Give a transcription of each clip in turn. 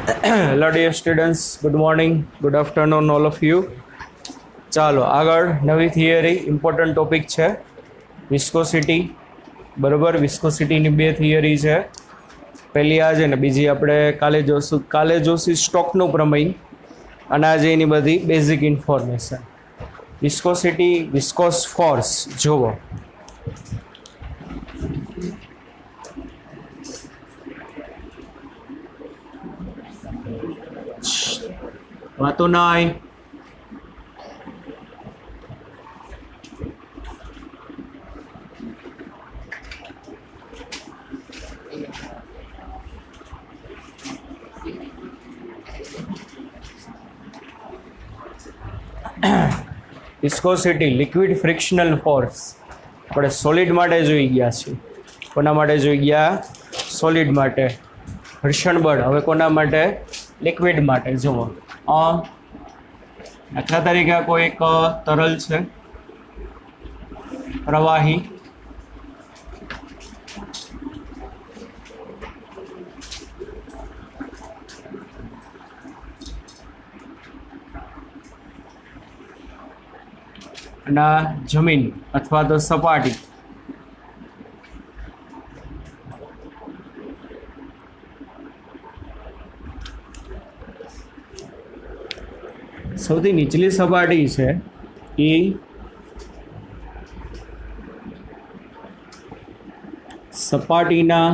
Hello dear students, good morning, good afternoon all of you. ચાલો આગળ નવી theory, important topic છે viscosity. બરાબર, વિસ્કોસિટીની બે થિયરી છે. પહેલી આ છે ને બીજી આપણે કાલે જોશું સ્ટોકનું પ્રમેય, અને આજે એની બધી basic information. Viscosity, viscous force જુઓ. વાતો નાય. Viscosity, liquid frictional force. આપણે સોલિડ માટે જોઈ ગયા છીએ. કોના માટે જોઈ ગયા? સોલિડ માટે. ઘર્ષણ બળ હવે કોના માટે? લિક્વિડ માટે. જુઓ, દાખલા તરીકે કોઈ એક તરલ છે, પ્રવાહી, અને જમીન અથવા તો સપાટી. સૌથી નીચલી સપાટી છે એ સપાટીના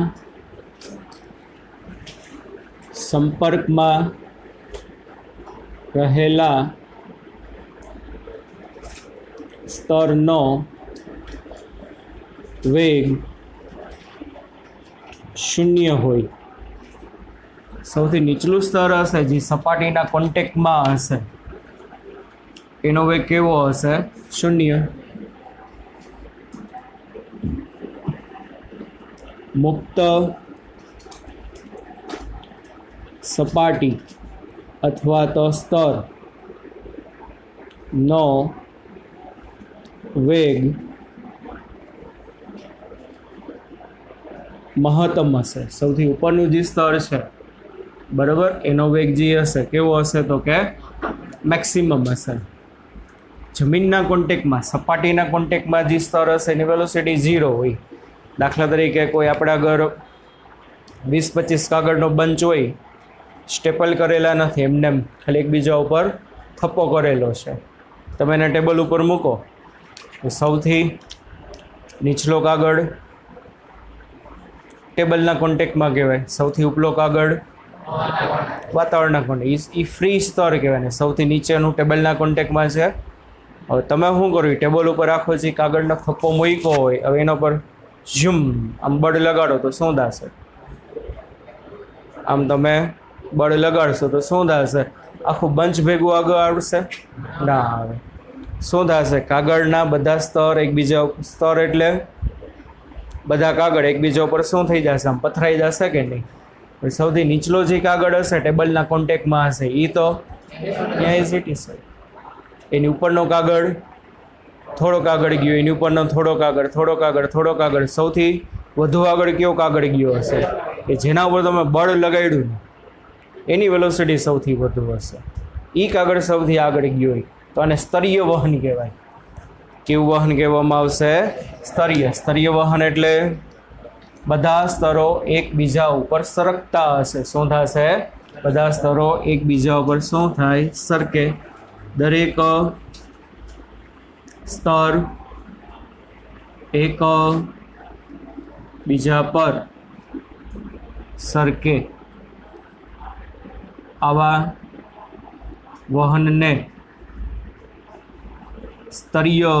સંપર્કમાં રહેલા સ્તરનો વેગ શૂન્ય હોય. સૌથી નીચલું સ્તર હશે જે સપાટીના કોન્ટેક્ટમાં હશે, એનો વેગ કેવો હશે? શૂન્ય. મુક્ત સપાટી અથવા તો સ્તર નો વેગ મહત્તમ હશે. સૌથી ઉપરનું જે સ્તર છે, બરાબર, એનો વેગ જે હશે કેવો હશે? તો કે મેક્સિમમ હશે. જમીનના કોન્ટેક્ટમાં, સપાટીના કોન્ટેક્ટમાં જે સ્તર હશે એની વેલોસિટી 0 હોય. દાખલા તરીકે કોઈ આપણા આગળ 20-25 કાગળનો બંચ હોય, સ્ટેપલ કરેલા નથી, એમને ખાલી એકબીજા ઉપર થપ્પો કરેલો છે. તમે એને ટેબલ ઉપર મૂકો તો સૌથી નીચલો કાગળ ટેબલના કોન્ટેક્ટમાં કહેવાય, સૌથી ઉપલો કાગળ વાતાવરણના કોન્ટેક્ટ, એ ફ્રી સ્તર કહેવાય ને. સૌથી નીચેનું ટેબલના કોન્ટેક્ટમાં છે. હવે તમે શું કર્યું? ટેબલ ઉપર આખો જે કાગળનો થપ્પો મૂક્યો હોય, હવે એના પર ઝૂમ આમ બળ લગાડો તો શું થશે? આમ તમે બળ લગાડશો તો શું થશે? આખું બંચ ભેગું આગળ આવશે? ના આવે. શું થશે? કાગળના બધા સ્તર એટલે બધા કાગળ એકબીજા ઉપર શું થઈ જશે? આમ પથરાઈ જશે કે નહીં? સૌથી નીચલો જે કાગળ હશે ટેબલના કોન્ટેક્ટમાં હશે, એ તો ત્યાં ઇઝ ઇટ ઇઝ. એની ઉપરનો કાગળ થોડોક આગળ ગયો, એની ઉપરનો થોડોક આગળ, સૌથી વધુ આગળ કયો કાગળ ગયો હશે? કે જેના ઉપર તમે બળ લગાડ્યું એની વેલોસિટી સૌથી વધુ હશે. એ કાગળ સૌથી આગળ ગયો હોય તો આને સ્તરીય વહન કહેવાય. કેવું વહન કહેવામાં આવશે? સ્તરીય. સ્તરીય વહન એટલે બધા સ્તરો એકબીજા ઉપર સરકતા હશે. શું થશે? બધા સ્તરો એકબીજા ઉપર શું થાય? સરકે. દરેક સ્તર એક બીજા પર સરકે. આવા વહનને સ્તરીય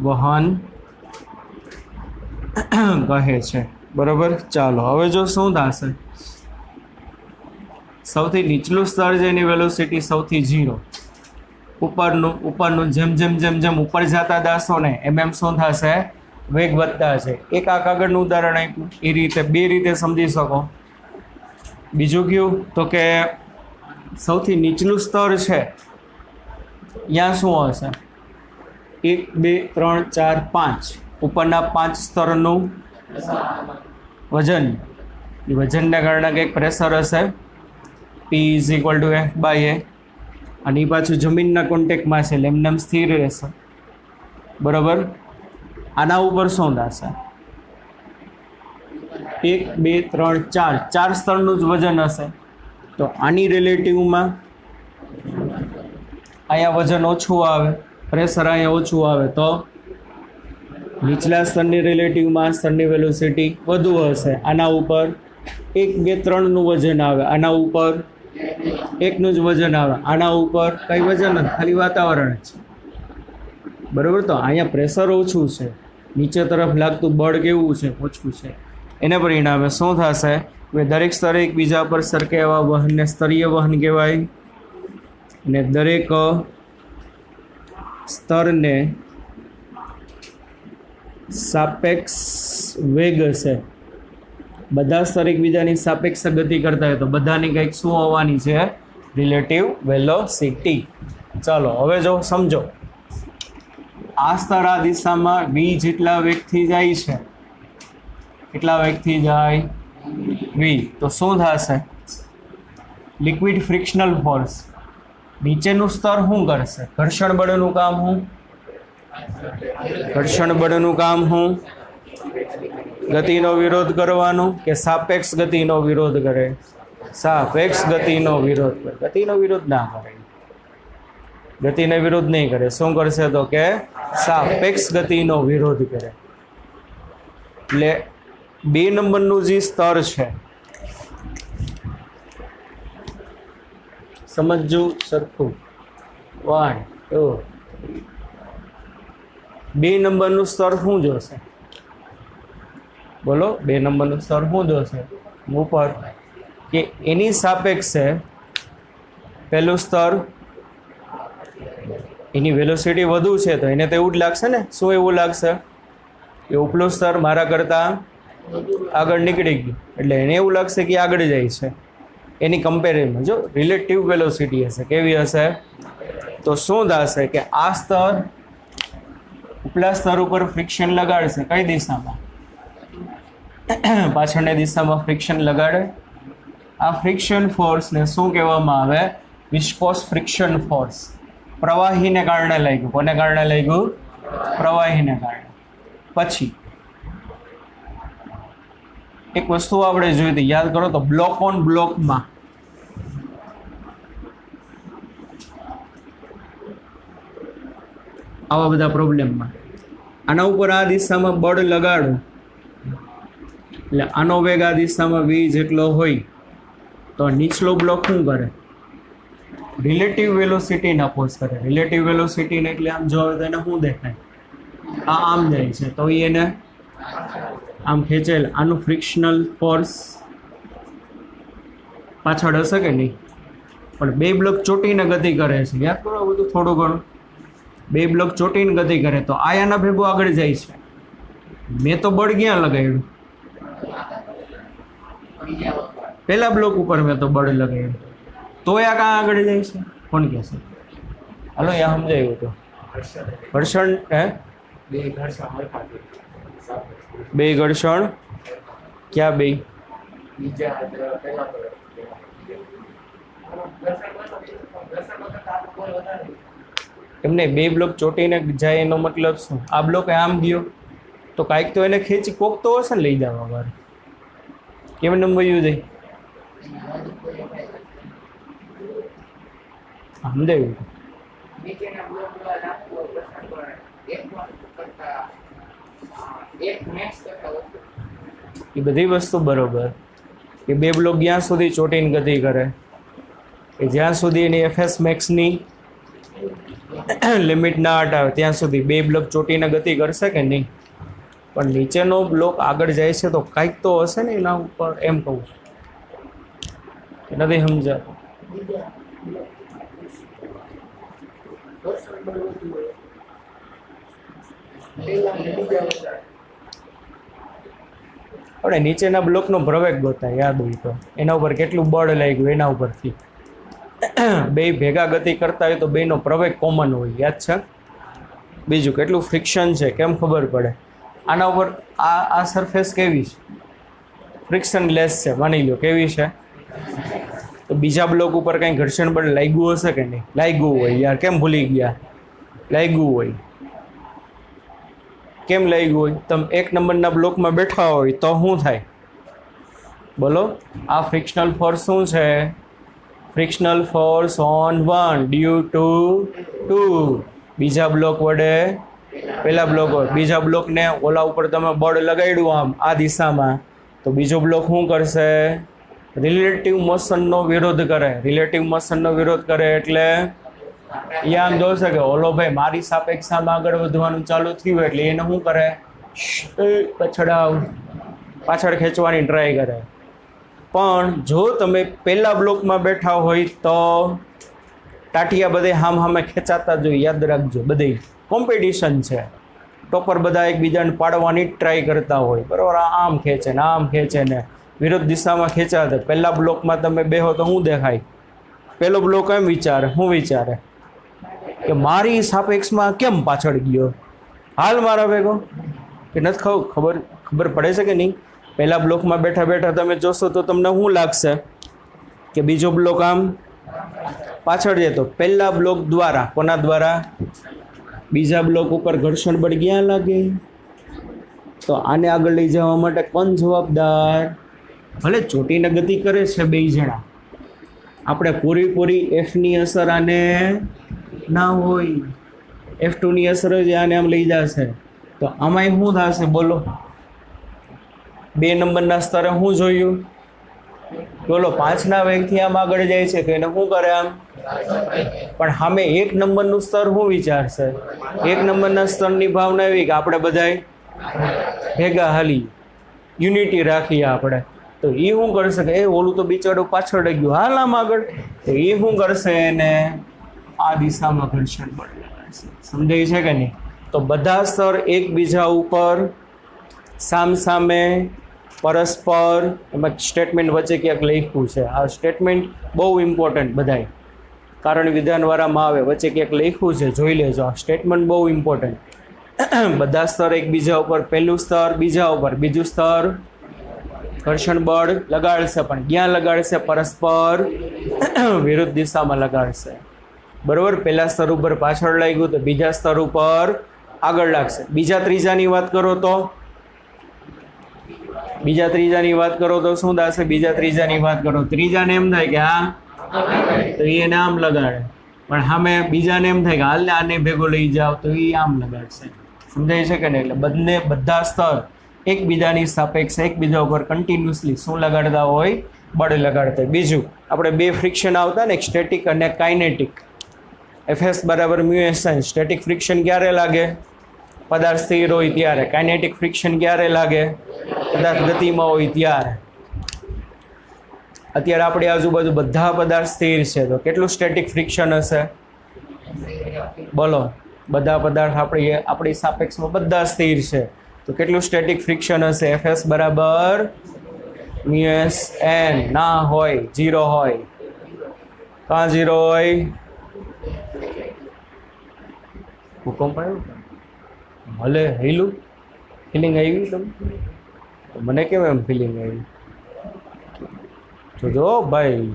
વહન કહે છે. બરાબર. ચાલો હવે જો શું થશે? સૌથી નીચલું સ્તર છે એની વેલોસિટી સૌથી 0. ઉપરનું જેમ જેમ ઉપર જતા દાશો ને એમ શું થશે? વેગ વધતા છે. એક આ કાગળનું ઉદાહરણ આપ્યું, એ રીતે બે રીતે સમજી શકો. બીજું કયું તો કે સૌથી નીચલું સ્તર છે ત્યાં શું હશે? 1 2 3 4 5 ઉપરના 5 સ્તરનું વજન, એ વજનને કારણે કંઈક પ્રેશર હશે, P is equal to F by A, અને એ પાછું જમીનના કોન્ટેક્ટમાં છે એટલે એમને સ્થિર રહેશે. બરાબર. આના ઉપર શું થશે? 1 2 3 4 4 સ્તરનું જ વજન હશે. તો આની રિલેટિવમાં અહીંયા વજન ઓછું આવે, પ્રેશર અહીંયા ઓછું આવે, તો નીચલા સ્તરની રિલેટિવમાં સ્તરની વેલોસિટી વધુ હશે. આના ઉપર 1 2 3નું વજન આવે, આના ઉપર 1નું જ વજન આવે, આના ઉપર કંઈ વજન નથી, ખાલી વાતાવરણ જ. બરાબર. તો અહીંયા પ્રેશર ઓછું છે, નીચે તરફ લાગતું બળ કેવું છે? ઓછું છે. એને પરિણામે શું થશે? કે દરેક સ્તરે એકબીજા પર સરખે એવા વહનને સ્તરીય વહન કહેવાય, અને દરેક સ્તરને સાપેક્ષ વેગ હશે. બધા સ્તર એકબીજાની સાપેક્ષ ગતિ કરતા હોય તો બધાની કંઈક શું હોવાની છે? Relative velocity. ચાલો હવે જો સમજો, આ સ્તર આ દિશામાં v જેટલા વેગથી જાય છે, કેટલા વેગથી જાય? v. તો શું થશે? Liquid frictional force. નીચેનું સ્તર શું કરશે? ઘર્ષણ બળનું કામ શું? ઘર્ષણ બળનું કામ શું? ગતિનો વિરોધ કરવાનો કે સાપેક્ષ ગતિનો વિરોધ કરે? સાપેક્ષ ગતિનો વિરોધ કરે. ગતિનો વિરોધ ના કરે, ગતિનો વિરોધ નહીં કરે. શું કરશે? તો કે સાપેક્ષ ગતિનો વિરોધ કરે. એટલે 2 નંબરનું જે સ્તર છે, સમજજો સરખું. 1 2 2 નંબરનું સ્તર શું જોશે? બોલો, 2 નંબરનું સ્તર શું જોશે? ઉપર કે એની સાપેક્ષે પહેલું સ્તર એની વેલોસિટી વધુ છે, તો એને તો એવું જ લાગશે ને. શું એવું લાગશે? કે ઉપલું સ્તર મારા કરતાં આગળ નીકળી ગયું, એટલે એને એવું લાગશે કે આગળ જાય છે. એની કમ્પેરિઝનમાં જો રિલેટિવ વેલોસિટી હશે, કેવી હશે? તો શું થશે કે આ સ્તર ઉપલા સ્તર ઉપર ફ્રિક્શન લગાડશે. કઈ દિશામાં? પાછળની દિશામાં ફ્રિક્શન લગાડે. આ ફ્રિક્શન ફોર્સને શું કહેવામાં આવે? Viscous friction force. પ્રવાહીને કારણે લાગ્યું. કોને કારણે લાગ્યું? પ્રવાહીને કારણે. પછી એક વસ્તુ આપણે જોઈ હતી, યાદ કરો તો બ્લોક ઓન બ્લોકમાં આવા બધા પ્રોબ્લેમમાં આના ઉપર આ દિશામાં બળ લગાડો એટલે આનો વેગ આ દિશામાં v જેટલો હોય તો નીચલો બ્લોક શું કરે? રિલેટિવ વેલોસિટીને અપોઝ કરે. રિલેટિવ વેલોસિટીને એટલે આમ જોવે તો એને શું દેખાય? આ આમ જાય છે તો એને આમ ખેંચેલ. આનું ફ્રિક્શનલ ફોર્સ પાછળ હશે કે નહીં? પણ 2 બ્લોક ચોટીને ગતિ કરે છે. યાદ કરો બધું થોડું ઘણું. 2 બ્લોક ચોટીને ગતિ કરે તો આયાના ભેગું આગળ જાય છે. મેં તો બળ ક્યાં લગાડ્યું? પહેલા બ્લોક ઉપર મેં તો બળ લગાડ્યું, તોય આ કાં આગળ જાય છે? કોણ કહેશે? હાલો અહીંયા સમજાયું તો ઘર્ષણ બે ઘર્ષણ ક્યાં બે? એમને 2 બ્લોક ચોટીને જાય એનો મતલબ શું? આ બ્લોક આમ ગયો તો કાંઈક તો એને ખેંચી કોક તો હશે ને લઈ જવા મારે. કેમ નંબર યુ જાય? સમજાયું? એ બધી વસ્તુ બરોબર કે 2 બ્લોક જ્યાં સુધી ચોટીને ગતિ કરે કે જ્યાં સુધી એની એફએસ મેક્સની લિમિટ ના હટાવે ત્યાં સુધી 2 બ્લોક ચોટીને ગતિ કરશે કે નહીં? પણ નીચેનો બ્લોક આગળ જાય છે તો કાંઈક તો હશે ને એના ઉપર, એમ કહું છું. નથી સમજાતું? આપણે નીચેના બ્લોકનો પ્રવેગ ગોતાય, યાદ હોય તો એના ઉપર કેટલું બળ લાગ્યું એના ઉપરથી 2 ભેગા ગતિ કરતા હોય તો 2નો પ્રવેગ કોમન હોય, યાદ છે? બીજું કેટલું ફ્રિક્શન છે કેમ ખબર પડે? આના ઉપર આ સરફેસ કેવી છે? ફ્રિક્શન લેસ છે, માની લો. કેવી છે? તો બીજા બ્લોક ઉપર કંઈ ઘર્ષણ બળ લાગ્યું હશે કે નહીં? લાગ્યું હોય યાર, કેમ ભૂલી ગયા? લાગ્યું હોય. કેમ લાગ્યું હોય? તમે 1 નંબરના બ્લોકમાં બેઠા હોય તો શું થાય? બોલો. આ ફ્રિક્શનલ ફોર્સ શું છે? Frictional force on 1 due to 2. બીજા બ્લોક વડે પહેલા બ્લોક હોય, બીજા બ્લોકને ઓલા ઉપર તમે બળ લગાડ્યું આમ આ દિશામાં, તો બીજો બ્લોક શું કરશે? રિલેટિવ મોશનનો વિરોધ કરે. રિલેટિવ મોશનનો વિરોધ કરે એટલે એ આમ જોશે કે ઓલો ભાઈ મારી સાપેક્ષામાં આગળ વધવાનું ચાલુ થયું એટલે એને શું કરે? પાછળ ખેંચવાની ટ્રાય કરે. પણ જો તમે પહેલા બ્લોકમાં બેઠા હોય તો ટાટિયા બધે હામે ખેંચાતા જોઈએ. યાદ રાખજો, બધે કોમ્પિટિશન છે. ટોપર બધા એકબીજાને પાડવાની ટ્રાય કરતા હોય, બરાબર? આમ ખેંચે ને આમ ખેંચે ને વિરોધ દિશામાં ખેંચાતા. પહેલા બ્લોકમાં તમે બેહો તો શું દેખાય? પહેલો બ્લોક એમ વિચારે, શું વિચારે કે મારી સાપેક્ષમાં કેમ પાછળ ગયો? હાલ મારા ભેગો કે નથી? ખબર પડે છે કે નહીં? પહેલા બ્લોકમાં બેઠા બેઠા તમે જોશો તો તમને શું લાગશે કે બીજો બ્લોક આમ પાછળ જતો. પહેલા બ્લોક દ્વારા, કોના દ્વારા? બીજા બ્લોક ઉપર ઘર્ષણ બળ ક્યાં લાગે? તો આને આગળ લઈ જવા માટે કોણ જવાબદાર? ભલે ચોટીને ગતિ કરે છે બે જણા, આપણે પૂરી એફની અસર આને ના હોય, F2ની અસર જ આને આમ લઈ જશે. તો આમાંય શું થશે? બોલો. 2 નંબરના સ્તરે શું જોયું? બોલો, 5ના વેગથી આમ આગળ જાય છે તો એને શું કરે? આમ. પણ સામે 1 નંબરનું સ્તર શું વિચારશે? 1 નંબરના સ્તરની ભાવના એવી કે આપણે બધાય ભેગા હાલી, યુનિટી રાખીએ આપણે. તો એ શું કરશે કે એ ઓલું તો બિચારું પાછળ રહી ગયું, હાલ આમ આગળ. તો એ શું કરશે? એને આ દિશામાં ઘર્ષણ બળ લગાડશે. સમજાય છે કે નહીં? તો બધા સ્તર એકબીજા ઉપર સામસામે પરસ્પર, એમાં સ્ટેટમેન્ટ વચ્ચે ક્યાંક લખ્યું છે. આ સ્ટેટમેન્ટ બહુ ઇમ્પોર્ટન્ટ, બધાય કારણ વિધાનવાળામાં આવે, વચ્ચે ક્યાંક લખ્યું છે, જોઈ લેજો. આ સ્ટેટમેન્ટ બહુ ઇમ્પોર્ટન્ટ. બધા સ્તર એકબીજા ઉપર, પહેલું સ્તર બીજા ઉપર, બીજું સ્તર ઘર્ષણ બળ લગાડશે, પણ ક્યાં લગાડશે? પરસ્પર વિરુદ્ધ દિશામાં લગાડશે, બરોબર? પહેલા સ્તર ઉપર પાછળ લાગ્યું તો બીજા સ્તર ઉપર આગળ લાગશે. બીજા ત્રીજાની વાત કરો તો શું થશે? બીજા ત્રીજાની વાત કરો, ત્રીજાને એમ થાય કે હા, તો એને આમ લગાડે. પણ સામે બીજાને એમ થાય કે હાલને આને ભેગો લઈ જાઓ, તો એ આમ લગાડશે. સમજાય છે કે નહીં? એટલે બધા સ્તર એકબીજાની સાપેક્ષે એકબીજા ઉપર કન્ટિન્યુઅસલી શું લગાડતા હોય? બળ લગાડતા. બીજું, આપણે 2 ફ્રિક્શન આવતા ને, સ્ટેટિક અને કાઇનેટિક. Fs બરાબર μSn. સ્ટેટિક ફ્રિક્શન ક્યારે લાગે? પદાર્થ સ્થિર હોય ત્યારે. કાઇનેટિક ફ્રિક્શન ક્યારે લાગે? પદાર્થ ગતિમાં હોય ત્યારે. અત્યારે આપણી આજુબાજુ બધા પદાર્થ સ્થિર છે, તો કેટલું સ્ટેટિક ફ્રિક્શન હશે? બોલો. બધા પદાર્થ આપણી સાપેક્ષમાં બધા સ્થિર છે, તો કેટલું સ્ટેટિક ફ્રિક્શન હશે? Fs બરાબર μSn. ના હોય, 0 હોય. કાં 0 હોય? ભૂકંપ આવ્યો? ભલે હેલું ફિલિંગ આવી તમને? મને કેમ એમ ફિલિંગ આવી? જો ભાઈ,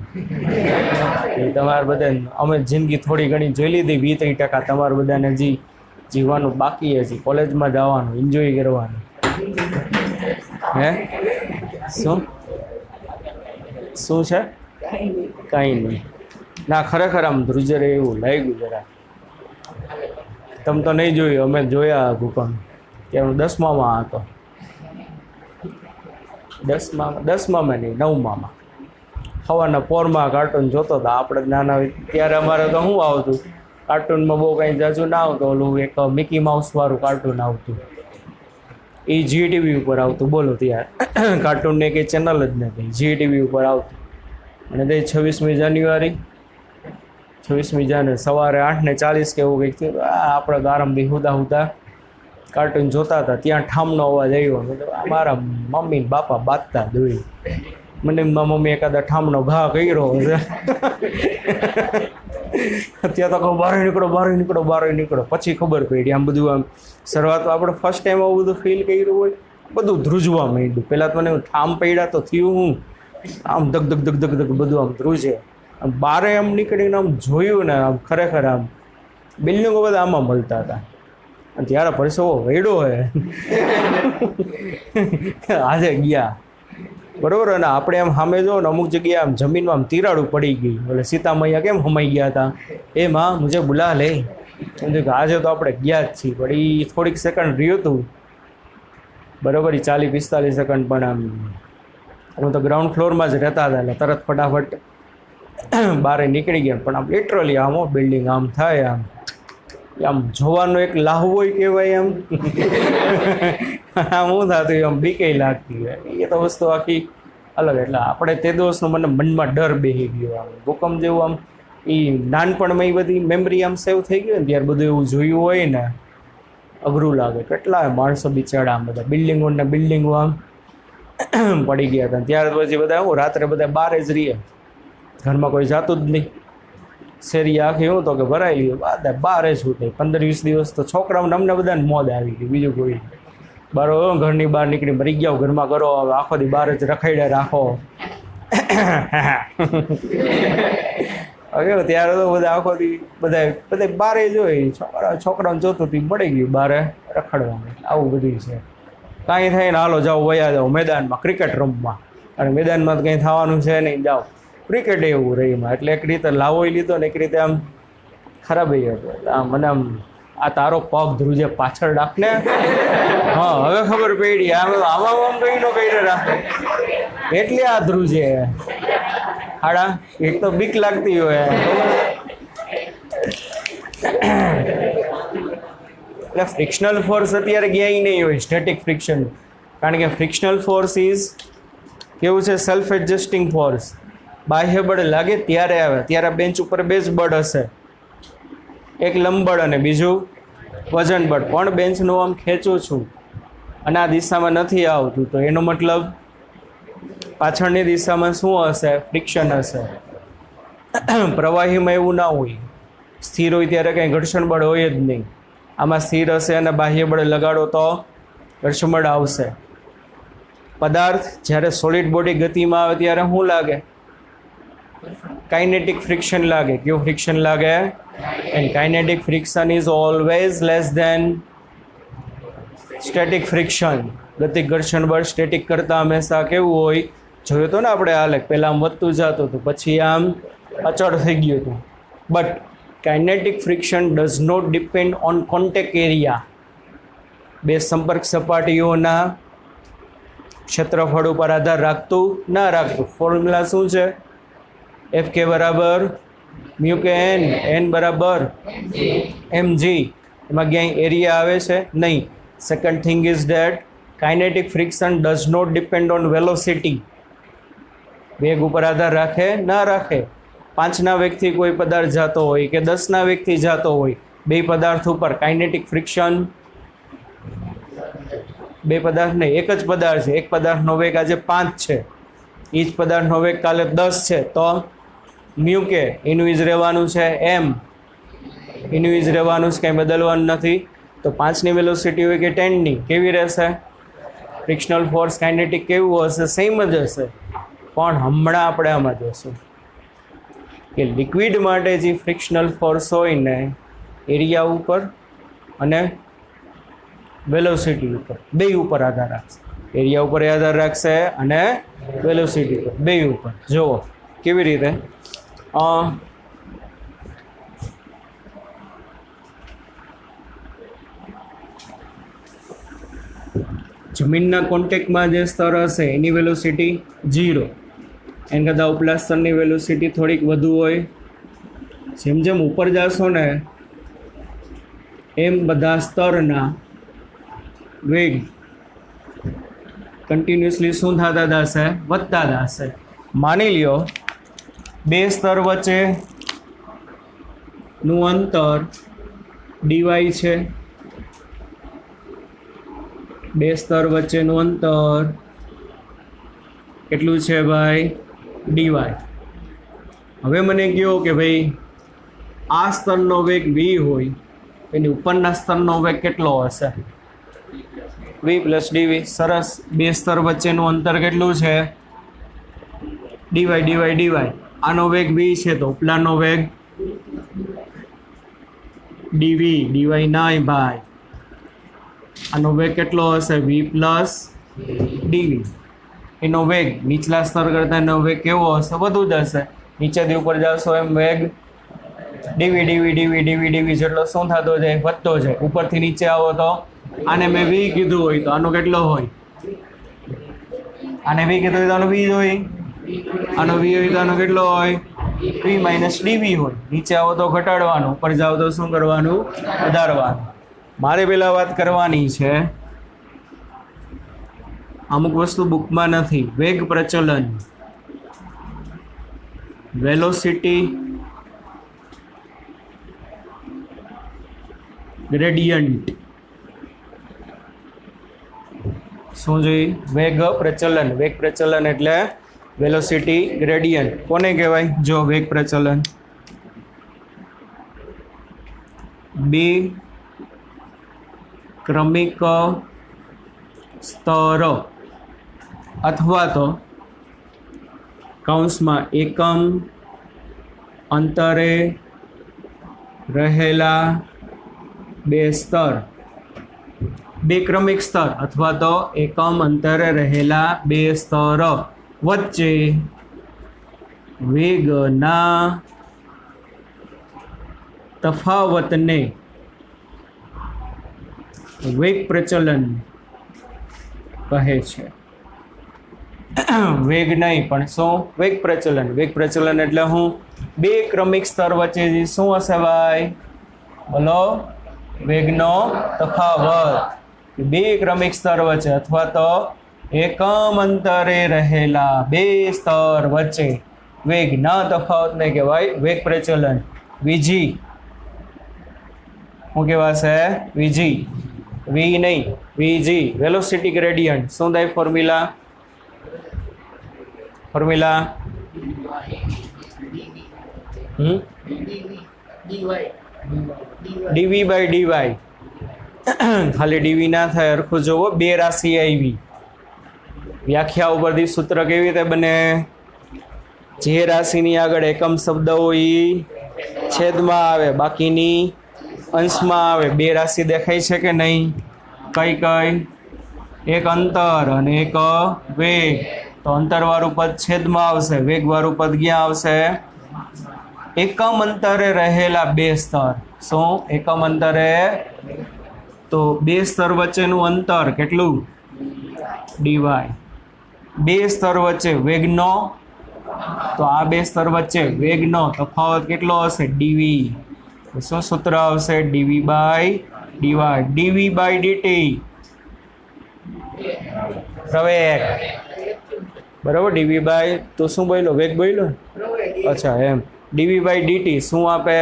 તમારે બધા, અમે જિંદગી થોડી ઘણી જોઈ લીધી, 20-30%. તમારે બધાને જીવવાનું બાકી છે, કોલેજમાં જવાનું, એન્જોય કરવાનું. હે શું છે? કાંઈ નહીં. ના, ખરેખર આમ ધ્રુજરે એવું લાગ્યું જરા. તમે તો નહીં જોયું, અમે જોયા ભૂકંપ. કે હું 10મામાં હતો. 10મામાં નહીં, 9મામાં. સવારના પોરમાં કાર્ટૂન જોતો હતા આપણે નાના હોય ત્યારે. અમારે તો શું આવતું કાર્ટૂનમાં? બહુ કંઈ જાજુ ના આવતું. ઓલું એક મિકી માઉસ વાળું કાર્ટૂન આવતું, એ GTV ઉપર આવતું. બોલો, ત્યારે કાર્ટૂનને કંઈ ચેનલ જ નથી, GTV ઉપર આવતું. અને તે 26મી જાન્યુઆરી સવારે 8:40 કે એવું કંઈક થયું. આપણે તો આરામથી હુતા કાર્ટૂન જોતા હતા. ત્યાં ઠામનો અવાજ આવ્યો. મારા મમ્મી બાપા બાંધતા દોઈ. મને મમ્મી એકાદા ઠામનો ઘા કર્યો હશે. ત્યાં તો કહું બહાર નીકળો. પછી ખબર પડી આમ બધું. આમ શરૂઆત આપણે ફર્સ્ટ ટાઈમ આવું બધું ફીલ કર્યું હોય, બધું ધ્રુજવા માંડ્યું. પહેલાં તો મને ઠામ પડ્યા તો થયું હું, આમ ધક ધક ધક ધક ધક બધું આમ ધ્રુજે. આમ બારે આમ નીકળીને આમ જોયું ને આમ ખરેખર આમ બિલ્ડિંગો બધા આમાં મળતા હતા. અને ત્યારે પરસેવો વેડો હે આજે ગયા બરોબર. અને આપણે આમ સામે જો ને અમુક જગ્યાએ આમ જમીનમાં આમ તિરાડું પડી ગઈ. એટલે સીતા મૈયા કેમ હમાઈ ગયા હતા એમાં મુજે બુલા લે. આજે તો આપણે ગયા જ છીએ પણ એ થોડીક સેકન્ડ રહ્યું હતું બરાબર. 40-45 સેકન્ડ. પણ આમ અમે તો ગ્રાઉન્ડ ફ્લોરમાં જ રહેતા હતા એટલે તરત ફટાફટ બહાર નીકળી ગયા. પણ આમ લિટરલી આમ બિલ્ડિંગ આમ થાય આમ આમ જોવાનો એક લાહવો કહેવાય આમ આમ હું થતું આમ બીકે લાગતી હોય. એ તો વસ્તુ આખી અલગ. એટલે આપણે તે દિવસનો મને મનમાં ડર બેસી ગયો. આમ ભૂકંપ જેવું આમ એ નાનપણમાં એ બધી મેમરી આમ સેવ થઈ ગઈ ને ત્યારે બધું એવું જોયું હોય ને અઘરું લાગે. કેટલા માણસો બિચારા આમ બધા બિલ્ડિંગો ને બિલ્ડિંગો આમ પડી ગયા હતા. ત્યારે પછી બધા હું રાત્રે બધા બહાર જ રહીએ, ઘરમાં કોઈ જાતું જ નહીં. શેરી આખી હું તો કે ભરાઈ ગયું બધા બહાર જ શું થાય. 15-20 દિવસ તો છોકરાઓને અમને બધાને મોજ આવી ગઈ. બીજું કોઈ બારો ઘરની બહાર નીકળી મરી ગયા ઘરમાં કરો હવે આખો દી બહાર જ રખાડ્યા રાખો. હવે ત્યારે તો બધા આખો દી બધા બારે જોઈ છોકરાઓને જોતું હતું મળી ગયું બારે રખડવાનું. આવું બધું છે. કાંઈ થાય ને હાલો જાઓ વયા જાઓ મેદાનમાં ક્રિકેટ રમવા. અને મેદાનમાં તો કંઈ થવાનું છે નહીં, જાઓ ક્રિકેટ એવું રહીમાં. એટલે એક રીતે લાવો લીધો ને એક રીતે આમ ખરાબ હતો. આમ મને આમ આ તારો પગ ધ્રુજે પાછળ રાખને. હા હવે ખબર પડી આમાં આમ કઈ નો કઈ રાખે એટલે આ ધ્રુજે હાડા. એક તો બીક લાગતી હોય એટલે ફ્રિક્શનલ ફોર્સ અત્યારે ગયા નહીં હોય સ્ટેટિક ફ્રિક્શન. કારણ કે ફ્રિક્શનલ ફોર્સ ઇઝ કેવું છે સેલ્ફ એડજસ્ટિંગ ફોર્સ. બાહ્ય બળ લાગે ત્યારે આવે ત્યારે બેન્ચ ઉપર બે જ બળ હશે, એક લંબબળ અને બીજું વજન બળ. પણ બેન્ચનું આમ ખેંચું છું અને આ દિશામાં નથી આવતું તો એનો મતલબ પાછળની દિશામાં શું હશે? ફ્રિક્શન હશે. પ્રવાહીમાં એવું ના હોય, સ્થિર હોય ત્યારે કંઈ ઘર્ષણ બળ હોય જ નહીં. આમાં સ્થિર હશે અને બાહ્ય બળ લગાડો તો ઘર્ષણ બળ આવશે. પદાર્થ જ્યારે સોલિડ બોડી ગતિમાં આવે ત્યારે શું લાગે? કાઇનેટિક ફ્રિક્શન લાગે. કેવું ફ્રિક્શન લાગે? And kinetic friction is always less than static friction. ગતિક ઘર્ષણ બળ સ્ટેટિક કરતાં હંમેશા કેવું હોય? જોયું તો ને આપણે હાલે પહેલાં આમ વધતું જતું હતું પછી આમ અચળ થઈ ગયું હતું. But kinetic friction does not depend on contact area. બે સંપર્ક સપાટીઓના ક્ષેત્રફળ ઉપર આધાર રાખતું ના રાખતું. ફોર્મ્યુલા શું છે? એફ કે બરાબર મ્યુ કે એન બરાબર mg. એમાં ક્યાંય એરિયા આવે છે નહીં. Second thing is that kinetic friction does not depend on velocity. વેગ ઉપર આધાર રાખે ના રાખે. 5ના વેગથી કોઈ પદાર્થ જતો હોય કે 10ના વેગથી જતો હોય, બે પદાર્થ ઉપર કાઇનેટિક ફ્રિક્શન. બે પદાર્થ નહીં, એક જ પદાર્થ છે. એક પદાર્થનો વેગ આજે 5 છે, એ જ પદાર્થનો વેગ કાલે 10 છે તો મ્યુ કે એનું જ રહેવાનું છે એમ. એનું જ રહેવાનું છે, કંઈ બદલવાનું નથી. તો 5ની વેલોસિટી હોય કે 10ની કેવી રહેશે? ફ્રિક્શનલ ફોર્સ કાઇનેટિક કેવું હશે? સેમ જ હશે. પણ હમણાં આપણે આમાં જોશું કે લિક્વિડ માટે જે ફ્રિક્શનલ ફોર્સ હોય ને એરિયા ઉપર અને વેલોસિટી ઉપર બે ઉપર આધાર રાખશે. એરિયા ઉપર આધાર રાખશે અને વેલોસિટી ઉપર બે ઉપર. જુઓ કેવી રીતે. જમીનના કોન્ટેક્ટમાં જે સ્તર હશે એની વેલોસિટી 0. એના કરતાં ઉપલા સ્તરની વેલોસિટી થોડીક વધુ હોય. જેમ જેમ ઉપર જશો ને એમ બધા સ્તરના વેગ કન્ટિન્યુઅસલી શું થતા જશે? વધતા જશે. માની લ્યો બે સ્તર વચ્ચેનું અંતર dy છે. બે સ્તર વચ્ચેનું અંતર કેટલું છે ભાઈ? dy. હવે મને કહો કે ભાઈ આ સ્તરનો વેગ v હોય એની ઉપરના સ્તરનો વેગ કેટલો હશે? v + dv. સરસ. બે સ્તર વચ્ચેનું અંતર કેટલું છે? Dy dy dy. આનો વેગ v છે તો ઉપલાનો વેગ ડીવી. ડીવાય નહીં ભાઈ, આનો વેગ કેટલો હશે? v plus ડીવી. એનો વેગ નીચલા સ્તર કરતા એનો વેગ કેવો હશે? વધુ જ હશે. નીચેથી ઉપર જશો એમ વેગ ડીવી ડીવી ડીવી ડીવી ડીવી જેટલો શું થતો જાય? વધતો જાય. ઉપરથી નીચે આવો તો આને મેં v કીધું હોય તો આનો કેટલો હોય? આને v કીધું હોય તો આનો v હોય. આનો v હોય તો આનો કેટલો હોય? v માઇનસ ડીવી હોય. નીચે આવો તો ઘટાડવાનું, ઉપર જાઓ તો શું કરવાનું? વધારવાનું. મારે પેલા વાત કરવાની છે, અમુક વસ્તુ બુકમાં નથી. વેગ પ્રચલન, વેલોસિટી ગ્રેડિયન્ટ. શું જોઈએ? વેગ પ્રચલન. વેગ પ્રચલન એટલે વેલોસિટી ગ્રેડિયન્ટ. કોને કહેવાય? જો વેગ પ્રચલન બે ક્રમિક સ્તર અથવા તો કૌંસમાં એકમ અંતરે રહેલા બે સ્તર, બે ક્રમિક સ્તર અથવા તો એકમ અંતરે રહેલા બે સ્તર વચ્ચે વેગના તફાવતને વેગ પ્રચલન કહે છે. વેગ નહીં પણ શું? વેગ પ્રચલન. વેગ પ્રચલન એટલે હું? બે ક્રમિક સ્તર વચ્ચે શું હશે ભાઈ? બોલો. વેગનો તફાવત. બે ક્રમિક સ્તર વચ્ચે અથવા તો એકમ અંતરે રહેલા બે સ્તર વચ્ચે વેગના તફાવતને કહેવાય વેગ પ્રચલન. વીજી શું કહેવાશે? વીજી. વી નહીં, વીજી. Velocity gradient. શું થાય formula? Formula dv by dy. ખાલી ડીવી ના થાય, હરખું જોવો. બે રાશિ આવી, વ્યાખ્યા ઉપરથી સૂત્ર કેવી રીતે બને? જે રાશિની આગળ એકમ શબ્દ હોય એ છેદમાં આવે, બાકીની અંશમાં આવે. બે રાશિ દેખાય છે કે નહીં? કઈ કઈ? એક અંતર અને એક વેગ. તો અંતરવાળું પદ છેદમાં આવશે, વેગવાળું પદ ક્યાં આવશે? એકમ અંતરે રહેલા બે સ્તર. શું? એકમ અંતરે. તો બે સ્તર વચ્ચેનું અંતર કેટલું? ડીવાય. બે સ્તર વચ્ચે વેગનો, તો આ બે સ્તર વચ્ચે વેગનો તફાવત કેટલો હશે? ડીવી. શું સૂત્ર આવશે? Dv by dy. Dv by dt પ્રવેગ. બરાબર. ડીવી બાય તો શું બોલ્યો? વેગ બોલ્યો. અચ્છા એમ. ડીવી બાય ડીટી શું આપે?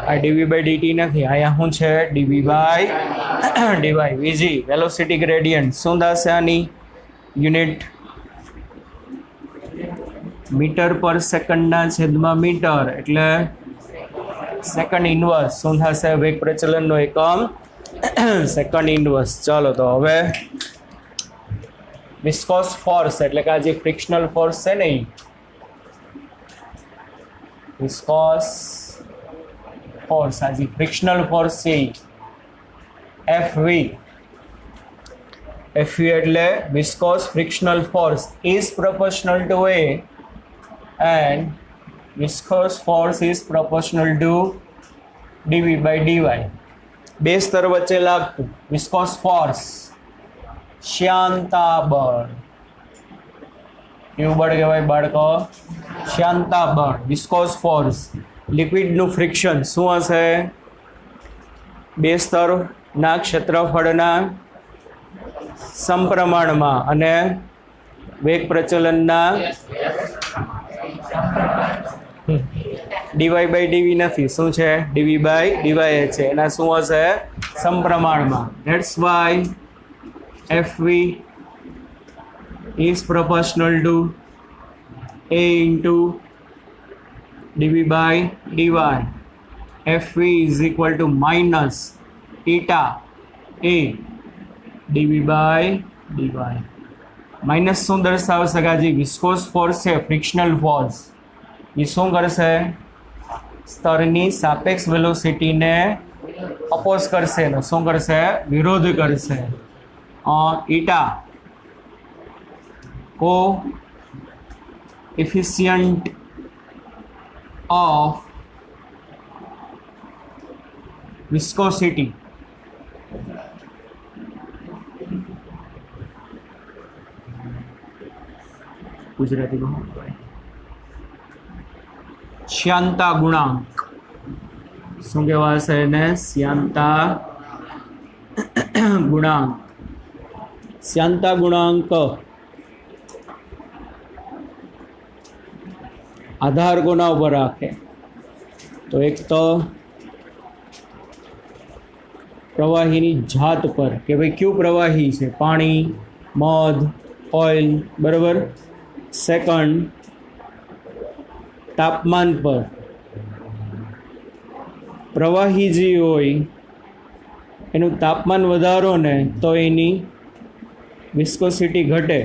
આ ડીવી બાય ડીટી નથી, અહીંયા શું છે? Dv by dy. VG velocity gradient. શું થશે આની યુનિટ? મીટર પર સેકન્ડના છેદમાં મીટર એટલે સેકન્ડ ઇન્વર્સ. શું થશે? વેગ પ્રચલનનો એકમ સેકન્ડ ઇન્વર્સ. ચાલો તો હવે વિસ્કોસ ફોર્સ એટલે કે આ જે ફ્રિક્શનલ ફોર્સ છે ને, વિસ્કોસ ફોર્સ, આ જે ફ્રિક્શનલ ફોર્સ છે એફવી. એફવી એટલે viscous frictional force is proportional to A and viscous force is proportional to dv by dy. બે સ્તર વચ્ચે લાગતું વિસ્કોસ ફોર્સ. શ્યાનતા બળ. કેવું બળ કહેવાય બાળકો? શ્યાનતા બળ. Viscous force. લિક્વિડનું ફ્રિક્શન શું હશે? બે સ્તરના ક્ષેત્રફળના સમપ્રમાણમાં અને વેગ પ્રચલનના ડીવાય બાય ડીવી નથી. શું છે? ડીવી બાય ડીવાય છે. એના શું હશે? સમપ્રમાણમાં. That's why એફવી is proportional to A into dv by dy. Fv is equal to minus eta A dv by dy. Minus શું દર્શાવશે કે જે વિસ્કોસ ફોર્સ છે ફ્રિક્શનલ ફોર્સ એ શું કરશે સ્તરની સાપેક્ષ વેલોસિટીને અપોઝ કરશે ને શું કરશે વિરોધ કરશે ઈટા કો એફિશિયન્ટ ઓફ વિસ્કોસિટી ગુજરાતીમાં શ્યાંતા ગુણાંક શું કહેવાશે એને શ્યાંતા ગુણાંક શ્યાંતા ગુણાંક આધાર કોના ઉપર રાખે તો એક તો પ્રવાહીની જાત પર કે ભાઈ કયું પ્રવાહી છે પાણી મધ ઓઇલ બરાબર સેકન્ડ તાપમાન પર પ્રવાહી જે હોય એનું તાપમાન વધારો ને તો એની વિસ્કોસિટી ઘટે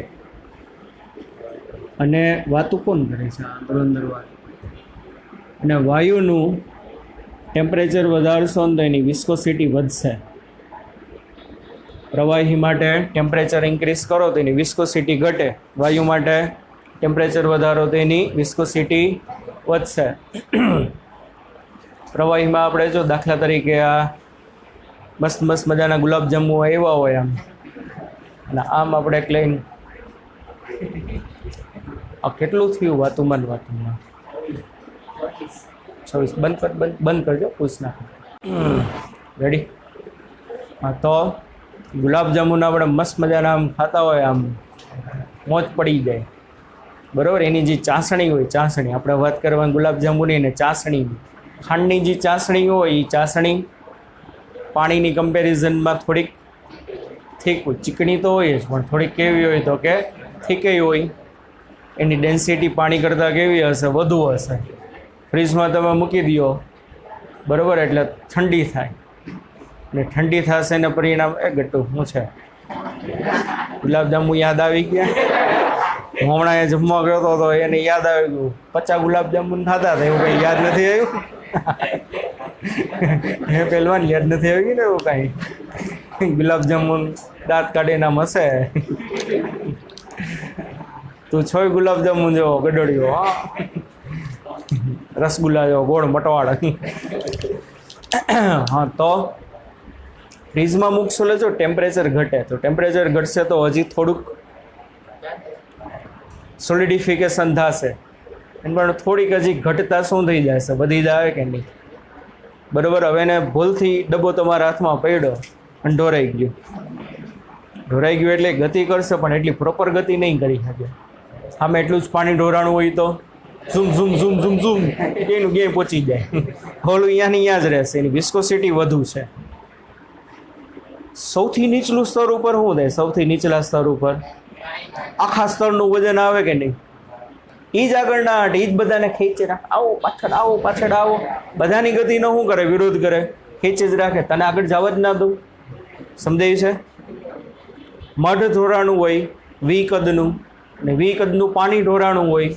અને વાતું કોણ કરે છે અંદર વાત અને વાયુનું ટેમ્પરેચર વધારશો ને તો એની વિસ્કોસિટી વધશે પ્રવાહી માટે ટેમ્પરેચર ઇન્ક્રીઝ કરો તો એની વિસ્કોસિટી ઘટે વાયુ માટે ટેમ્પરેચર વધારો તો એની વિસ્કોસિટી વધશે પ્રવાહીમાં આપણે જો દાખલા તરીકે આ મસ્ત મસ્ત મજાના ગુલાબજાંબુ એવા હોય આમ અને આમ આપણે ક્લેન આ કેટલું થયું વાતુમાં છવ્વીસ બંધ કરજો પૂછ નાખો રેડી હા તો ગુલાબજાંબુના આપણે મસ્ત મજાના આમ ખાતા હોય આમ મોજ પડી જાય બરાબર એની જે ચાસણી હોય ચાસણી આપણે વાત કરવાની ગુલાબજાંબુની ને ચાસણી ખાંડની જે ચાસણી હોય એ ચાસણી પાણીની કમ્પેરિઝનમાં થોડીક થીક હોય ચીકણી તો હોય જ પણ થોડીક કેવી હોય તો કે થીકે હોય એની ડેન્સિટી પાણી કરતાં કેવી હશે વધુ હશે ફ્રીજમાં તમે મૂકી દો બરાબર એટલે ઠંડી થાય ને ઠંડી થશે ને પરિણામ એ ગટ્ટું શું છે ગુલાબજાંબુ યાદ આવી ગયા હું હમણાં એ જમવા ગયો હતો તો એને યાદ આવી ગયું 50 ગુલાબજાંબુ ખાતા હતા એવું કંઈ યાદ નથી આવ્યું એ પહેલવાન યાદ નથી આવી ગયું ને એવું કાંઈ ગુલાબજાંબુ દાંત કાઢીને આમ હશે તું 6 ગુલાબજાંબુ જેવો ગડોડ્યો હા રસગુલ્લા જેવો ગોળ મટવાડ હા તો ફ્રીજમાં મૂકશો લેજો ટેમ્પરેચર ઘટે તો ટેમ્પરેચર ઘટશે તો હજી થોડુંક સોલિડિફિકેશન થશે પણ થોડીક હજી ઘટતા શું થઈ જશે વધી જાય કે નહીં બરાબર હવે એને ભૂલથી ડબ્બો તમારા હાથમાં પડ્યો અને ઢોરાઈ ગયું એટલે ગતિ કરશે પણ એટલી પ્રોપર ગતિ નહીં કરી શકે આમે એટલું જ પાણી ઢોરાણું હોય તો zoom zoom zoom zoom zoom એનું ગે પહોંચી જાય હોલું અહીંયાની અહીંયા જ રહેશે એની વિસ્કોસિટી વધુ છે સૌથી નીચલું સ્તર ઉપર શું થાય સૌથી નીચલા સ્તર ઉપર આખા સ્તરનું વજન આવે કે નહીં એ જ આગળના એ જ બધાને ખેંચી રાખે આવો પાછળ આવો બધાની ગતિનો શું કરે વિરોધ કરે ખેંચી જ રાખે તને આગળ જવા જ ના દઉં સમજાયું છે મઢ ઢોરાણું હોય વી કદનું અને વી કદનું પાણી ઢોરાણું હોય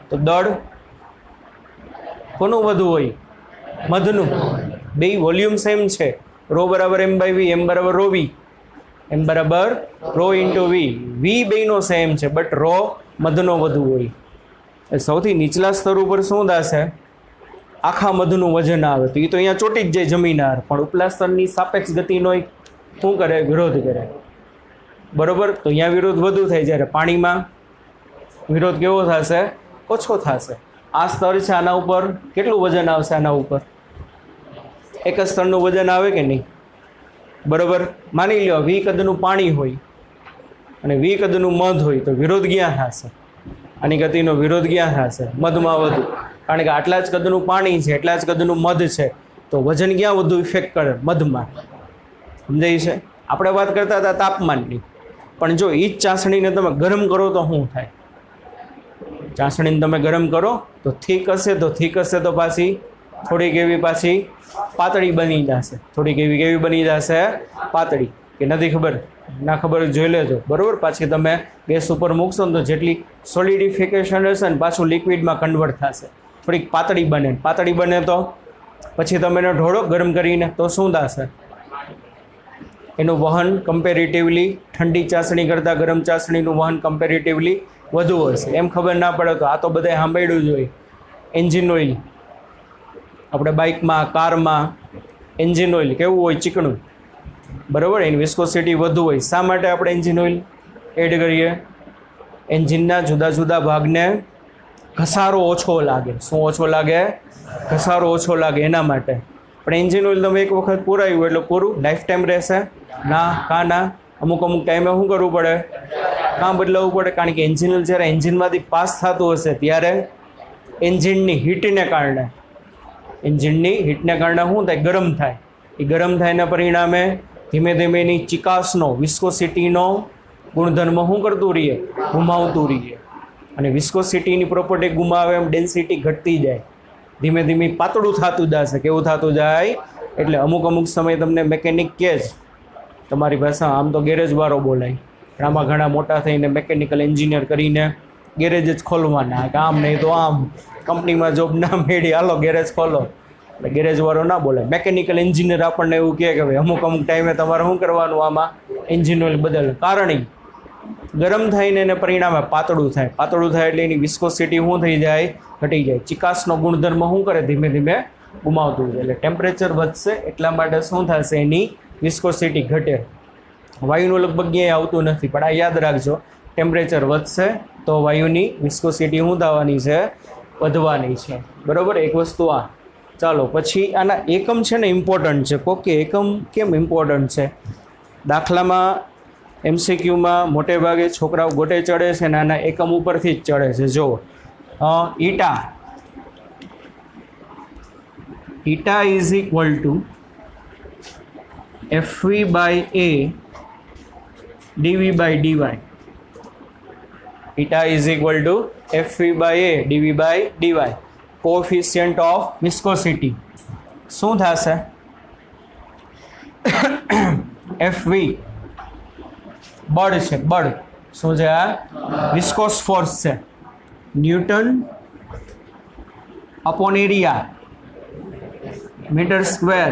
તો દળ કોનું વધુ હોય મધનું બે વોલ્યુમ સેમ છે રો બરાબર એમ બાય વી એમ બરાબર રો વી એમ બરાબર રો ઇન્ટુ વી વી બેનો સેમ છે બટ રો મધનો વધુ હોય સૌથી નીચલા સ્તર ઉપર શું થશે આખા મધનું વજન આવે તો એ તો અહીંયા ચોટી જ જાય જમીનાર પણ ઉપલા સ્તરની સાપેક્ષ ગતિનો શું કરે વિરોધ કરે બરાબર તો અહીંયા વિરોધ વધુ થાય જ્યારે પાણીમાં વિરોધ કેવો થશે ઓછો થશે આ સ્તર છે આના ઉપર કેટલું વજન આવશે આના ઉપર એક જ સ્તરનું વજન આવે કે નહીં બરાબર માની લો વી કદનું પાણી હોય અને વી કદનું મધ હોય તો વિરોધ ક્યાં થશે આની ગતિનો વિરોધ ક્યાં થશે મધમાં વધુ કારણ કે આટલા જ કદનું પાણી છે એટલા જ કદનું મધ છે તો વજન ક્યાં વધુ ઇફેક્ટ કરે મધમાં સમજાય છે આપણે વાત કરતા હતા તાપમાનની પણ જો એ જ ચાસણીને તમે ગરમ કરો તો શું થાય ચાસણીને તમે ગરમ કરો તો થીક હશે તો પાછી થોડીક એવી પાછી પાતળી બની જશે થોડીક એવી કેવી બની જશે પાતળી કે નથી ખબર ના ખબર હોય જોઈ લેજો બરાબર. પાછી તમે ગેસ ઉપર મૂકશો ને તો જેટલી સોલિડિફિકેશન હશે ને પાછું લિક્વિડમાં કન્વર્ટ થશે, થોડીક પાતળી બને. પાતળી બને તો પછી તમે એને ઢોળો ગરમ કરીને તો શું થશે? એનું વહન કમ્પેરેટિવલી ઠંડી ચાસણી કરતાં ગરમ ચાસણીનું વહન કમ્પેરેટિવલી વધુ હશે. એમ ખબર ના પડે તો આ તો બધાએ સાંભળ્યું જ હોય. એન્જિન ઓઇલ આપણે બાઇકમાં કારમાં એન્જિન ઓઇલ કેવું હોય? ચીકણું બરાબર, એની વિસ્કોસિટી વધુ હોય. શા માટે આપણે એન્જિન ઓઇલ એડ કરીએ? એન્જિનના જુદા જુદા ભાગને ઘસારો ઓછો લાગે. શું ઓછો લાગે? ઘસારો ઓછો લાગે એના માટે. પણ એન્જિન ઓઇલ તમે એક વખત પુરાયું એટલે પૂરું લાઈફ ટાઈમ રહેશે? ના. અમુક ટાઈમે શું કરવું પડે? કાં બદલાવવું પડે. કારણ કે એન્જિન ઓઇલ જ્યારે એન્જિનમાંથી પાસ થતું હશે ત્યારે એન્જિનની હીટને કારણે શું થાય? ગરમ થાય. એ ગરમ થાયના પરિણામે ધીમે ધીમે એની ચિકાસનો વિસ્કોસિટીનો ગુણધર્મ શું કરતું રહીએ? ગુમાવતું રહીએ. અને વિસ્કોસિટીની પ્રોપર્ટી ગુમાવે એમ ડેન્સિટી ઘટતી જાય, ધીમે ધીમે પાતળું થતું જશે. કેવું થતું જાય? એટલે અમુક સમય તમને મેકેનિક કહે જ, તમારી ભાષા આમ તો ગેરેજવાળો બોલાય, પણ આમાં ઘણા મોટા થઈને મેકેનિકલ એન્જિનિયર કરીને ગેરેજ જ ખોલવાના. આમ નહીં તો આમ, કંપનીમાં જોબ ના મેળી, હાલો ગેરેજ ખોલો. એટલે ગેરેજવાળો ના બોલે. મેકેનિકલ એન્જિનિયર આપણને એવું કહે કે ભાઈ અમુક ટાઈમે તમારે શું કરવાનું? આમાં એન્જિન ઓઇલ બદલ. કારણ ગરમ થઈને એને પરિણામે પાતળું થાય. પાતળું થાય એટલે એની વિસ્કોસિટી શું થઈ જાય? ઘટી જાય. ચિકાસનો ગુણધર્મ શું કરે? ધીમે ધીમે ગુમાવતું જાય. એટલે ટેમ્પરેચર વધશે એટલા માટે શું થશે? એની વિસ્કોસિટી ઘટે. વાયુનું લગભગ ક્યાંય આવતું નથી, પણ આ યાદ રાખજો, ટેમ્પરેચર વધશે તો વાયુની વિસ્કોસિટી શું થવાની છે? વધવાની છે. બરાબર, એક વસ્તુ આ. ચાલો પછી આના એકમ છે ને ઇમ્પોર્ટન્ટ છે. કોકે એકમ કેમ ઇમ્પોર્ટન્ટ છે? દાખલામાં MCQમાં મોટે ભાગે છોકરાઓ ગોટે ચડે છે ને આના એકમ ઉપરથી જ ચડે છે. જો eta is equal to FV by A dV by dy. Eta is equal to FV by A dV by dy. Coefficient of viscosity શું થશે? FV બળ છે. બળ શું છે? આ વિસ્કોસ ફોર્સ છે. Newton upon area metre square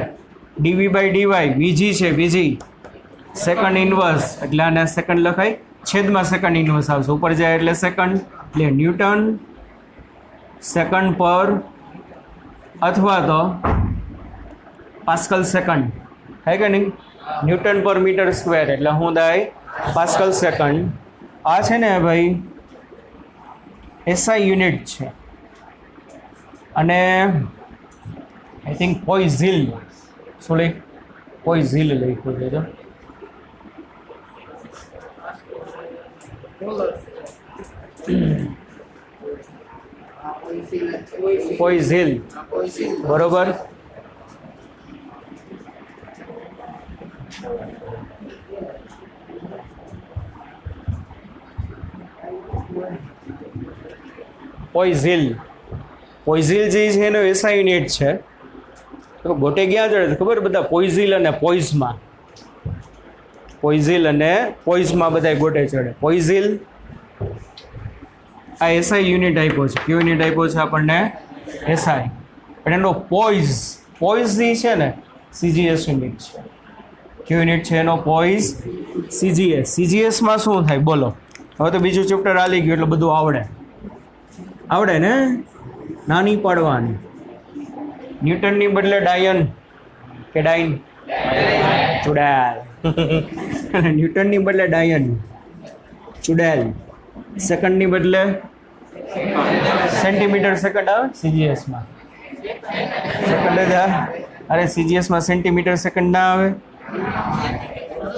dV by dy. વીજી છે, વીજી સેકન્ડ ઇન્વર્સ, એટલે આને સેકન્ડ લખાય, છેદમાં સેકન્ડ ઇન્વર્સ આવશે. ઉપર જાય એટલે સેકન્ડ, એટલે ન્યૂટન સેકન્ડ પર અથવા તો પાસ્કલ સેકન્ડ થાય કે નહીં? ન્યૂટન પર મીટર સ્ક્વેર એટલે શું થાય? Pascal second. આ છે ને ભાઈ એસઆઈ યુનિટ છે. અને આઈ થિંક પોઈઝિલ, શું લઈ? પોઈઝિલ લખ્યું છે. તો પોઈઝિલ બરોબર. પોઈઝિલ જે છે એનો એસઆઈ યુનિટ છે. તો ગોટે ક્યાં ચડે ખબર? બધા પોઈઝિલ અને પોઈઝમાં. પોઈઝિલ અને પોઈઝમાં બધા ગોટે ચડે. પોઈઝિલ આ એસઆઈ યુનિટ આપ્યો છે. કયો યુનિટ આપ્યો છે આપણને? એસઆઈ. પણ એનો પોઈઝ જે છે ને સીજીએસ યુનિટ છે. કયો યુનિટ છે એનો? પોઈઝ સીજીએસ. સીજીએસમાં શું થાય બોલો? હવે તો બીજું ચેપ્ટર આલી ગયું એટલે બધું આવડે ને? નાની પાડવાની. ન્યૂટનની બદલે ડાયન કે ડાઇન? ચુડેલ. ન્યૂટનની બદલે ડાયન, ચુડેલ. સેકન્ડની બદલે સેન્ટીમીટર સેકન્ડ આવે સીજીએસમાં. સેકન્ડ જ આવે. અરે સીજીએસમાં સેન્ટીમીટર સેકન્ડ ના આવે.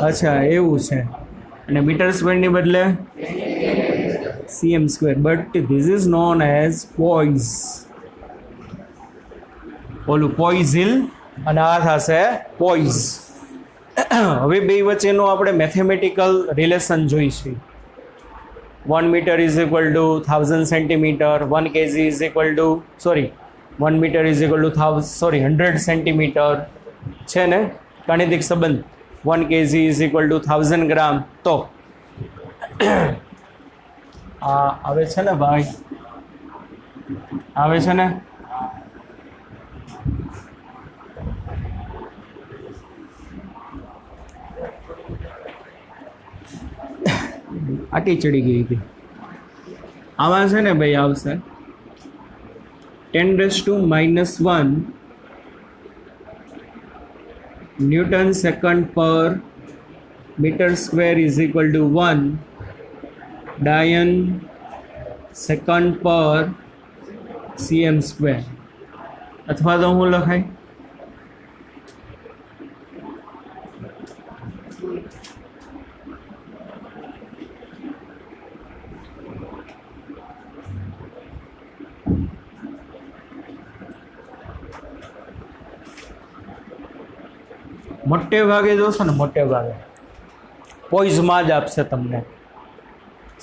અચ્છા એવું છે. અને મીટર સ્ક્વેરની બદલે cm square. But this is known as poise. ઓલું પોઈઝિલ અને આ થશે પોઈઝ. હવે બે વચ્ચેનો આપણે મેથેમેટિકલ રિલેશન જોઈશું. 1 meter is equal to 1000 centimeter, 1 kg is equal to 1 meter is equal to 100 centimeter છે ને ગાણિતિક સંબંધ. 1 kg ઇઝ ઇક્વલ ટુ 1000 ગ્રામ. તો આ આવે છે ને ભાઈ, આવે છે ને? આટી ચડી ગઈ હતી. આમાં છે ને ભાઈ આવશે 10⁻⁻1 ન્યૂટન સેકન્ડ પર metre square is equal to 1 dyne second પર cm સ્ક્વેર. અથવા તો હું લખાય મોટે ભાગે જોશો ને, મોટે ભાગે પોઈઝમાં જ આપશે તમને.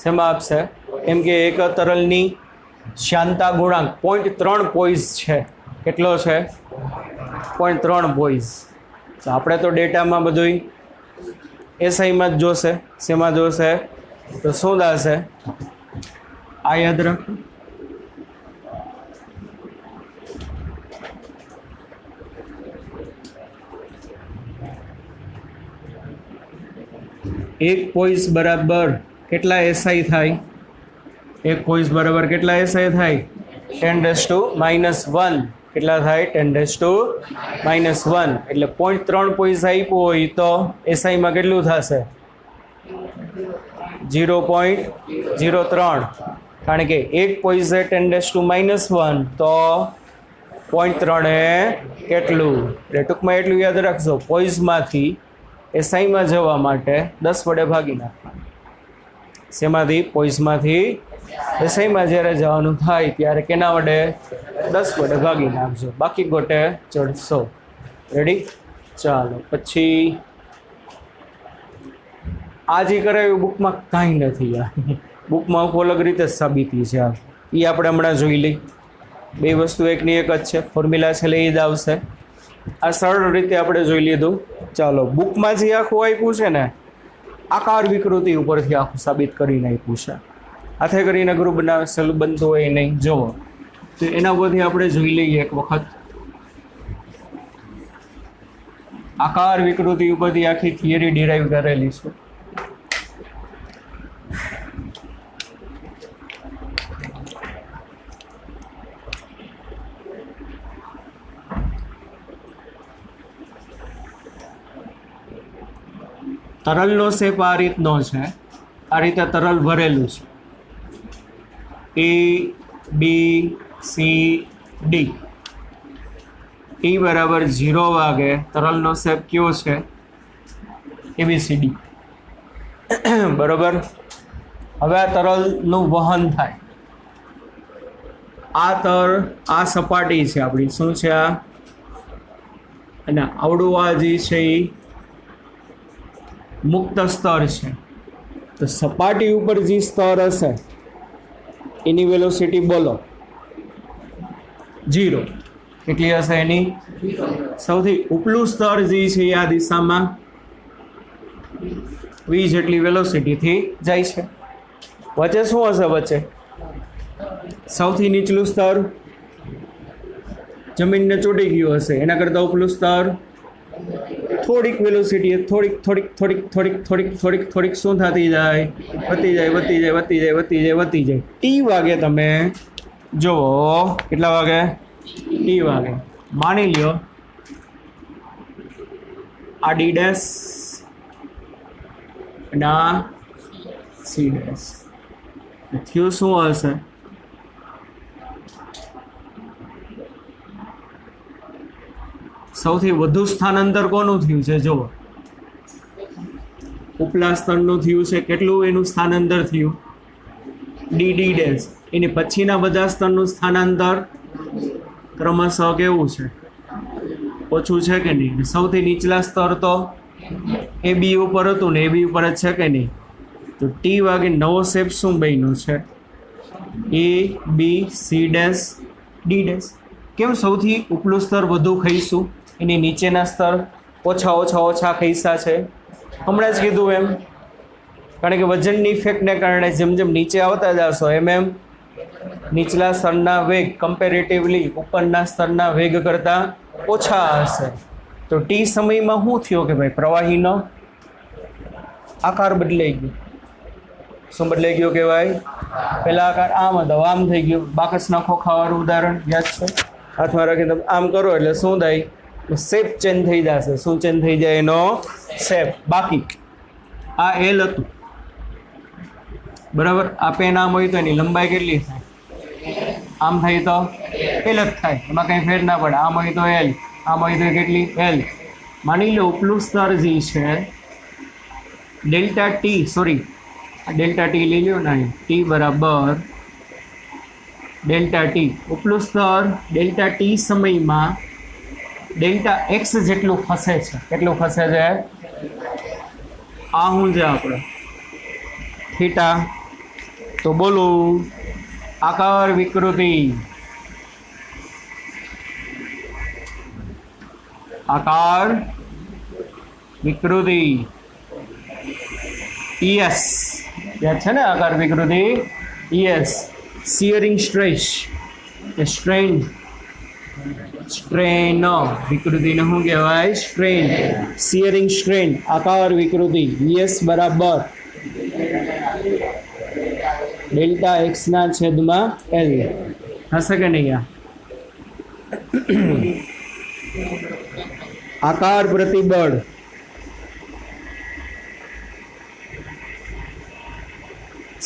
શેમાં આપશે? કેમ કે એક તરલની શાંતા ગુણાંક 0.3 પોઈઝ છે. કેટલો છે? 0.3 પોઈઝ. તો આપણે તો ડેટામાં બધું એસઆઈમાં જ જોશે. શેમાં જોશે? તો શું થશે? આ યાદ રાખો. એક પોઈઝ બરાબર કેટલા એસઆઈ થાય? એક પોઈઝ બરાબર કેટલા એસઆઈ થાય? 10⁻⁻1. કેટલા થાય? 10⁻⁻1. એટલે 0.3 પોઈઝ આપ્યું હોય તો એસઆઈમાં કેટલું થશે? 0.03. કારણ કે એક પોઈઝ એ 10⁻⁻1 તો 0.3 એ કેટલું? એટલે ટૂંકમાં એટલું યાદ રાખજો, પોઈઝમાંથી એસઆઈમાં જવા માટે 10 વડે ભાગી નાખવાનું. શેમાંથી? પોઈઝમાંથી એસઆઈમાં જ્યારે જવાનું થાય ત્યારે કેના વડે? 10 વડે ભાગી નાખજો, બાકી ગોટે ચડશો. રેડી? ચાલો પછી આ જે કરાયું બુકમાં કાંઈ નથી. યાર બુકમાં આખું અલગ રીતે સાબિતી છે. એ આપણે હમણાં જોઈ લઈ. બે વસ્તુ એકની એક જ છે, ફોર્મ્યુલા છે એટલે એ જ આવશે. આ સરળ રીતે આપણે જોઈ લીધું. ચાલો, બુકમાં જે આખું આપ્યું છે ને, આકાર વિકૃતિ ઉપરથી આખું સાબિત કરીને આપ્યું છે. હાથે કરીને ગ્રુપ બનાવે, સહેલું બનતું હોય નહીં. જુઓ તો એના પરથી આપણે જોઈ લઈએ એક વખત. આકાર વિકૃતિ ઉપરથી આખી થિયરી ડિરાઈવ કરેલી છે. તરલનો શેપ આ રીતનો છે. આ રીતે તરલ ભરેલું છે. A B C D. T બરાબર 0 વાગે તરલનો શેપ કયો છે? ABCD. બરોબર. હવે આ તરલનું વહન થાય. આ સપાટી છે આપણી. શું છે આ? અને આવડું આ જે છે એ મુક્ત સ્તર છે. તો સપાટી ઉપર જે સ્તર હશે એની વેલોસિટી બોલો? 0. કેટલી હશે એની? સૌથી ઉપલું સ્તર જે છે એ આ દિશામાં v જેટલી વેલોસિટીથી જાય છે. વચ્ચે શું હશે? વચ્ચે સૌથી નીચલું સ્તર જમીનને ચોટી ગયું હશે, એના કરતાં ઉપલું સ્તર થોડીક વેલોસિટી થોડીક શું થતી જાય? વધતી જાય. ટી વાગે તમે જુઓ, કેટલા વાગે? ટી વાગે. માની લ્યો આ ડી ડેશ અને આ સી ડેશ થયું. શું હશે? સૌથી વધુ સ્થાનાંતર કોનું થયું છે? જુઓ, ઉપલા સ્તરનું થયું છે. કેટલું એનું સ્થાનાંતર થયું? D dash. એની પછીના બધા સ્તરનું સ્થાનાંતર ક્રમશઃ કેવું છે? ઓછું છે કે નહીં? સૌથી નીચલા સ્તર તો એ બી ઉપર હતું ને, એ બી ઉપર જ છે કે નહીં? તો ટી વાગે નવો શેપ શું બન્યો છે? A B C dash D dash. કેમ સૌથી ઉપલું સ્તર વધુ ખાઈશું? એની નીચેના સ્તર ઓછા ઓછા ઓછા ખિસ્સા છે, હમણાં જ કીધું એમ. કારણ કે વજનની ઇફેક્ટને કારણે જેમ જેમ નીચે આવતા જશો એમ એમ નીચલા સ્તરના વેગ કમ્પેરેટિવલી ઉપરના સ્તરના વેગ કરતાં ઓછા હશે. તો ટી સમયમાં શું થયો કે ભાઈ પ્રવાહીનો આકાર બદલાઈ ગયો. શું બદલાઈ ગયો કહેવાય? પહેલા આકાર આમ હતો, આમ થઈ ગયો. બાકસના ખોખાવાળું ઉદાહરણ યાદ છે? હાથમાં રાખીને તમે આમ કરો એટલે શું થાય? શેપ ચેન્જ થઈ જશે. શું ચેન્જ થઈ જાય? એનો શેપ. બાકી આ એલ હતું, બરાબર. આ પેન આમ હોય તો એની લંબાઈ કેટલી થાય? આમ થાય તો એલ જ થાય, એમાં કંઈ ફેર ના પડે. આમ હોય તો એલ, આમ હોય તો કેટલી? એલ. માની લો ઉપલું સ્તર જે છે delta T, sorry delta T લઈ લો ને, ટી બરાબર ડેલ્ટા ટી. ઉપલું સ્તર ડેલ્ટા ટી સમયમાં ડેલ્ટા એક્સ જેટલું ખસે છે. કેટલું ખસે છે? આ શું છે આપણે? થીટા. તો બોલો આકાર વિકૃતિ. આકાર વિકૃતિ ઈએસ યાદ છે ને? આકાર વિકૃતિ ઈએસ. શિયરિંગ સ્ટ્રેસ એ સ્ટ્રેન, સ્ટ્રેન વિકૃતિને શું કહેવાય? સ્ટ્રેન. શિયરિંગ સ્ટ્રેન આકાર વિકૃતિ ઈએસ બરાબર ડેલ્ટા એક્સ ના છેદમાં એલ. હશે કે નહીં? આકાર પ્રતિબળ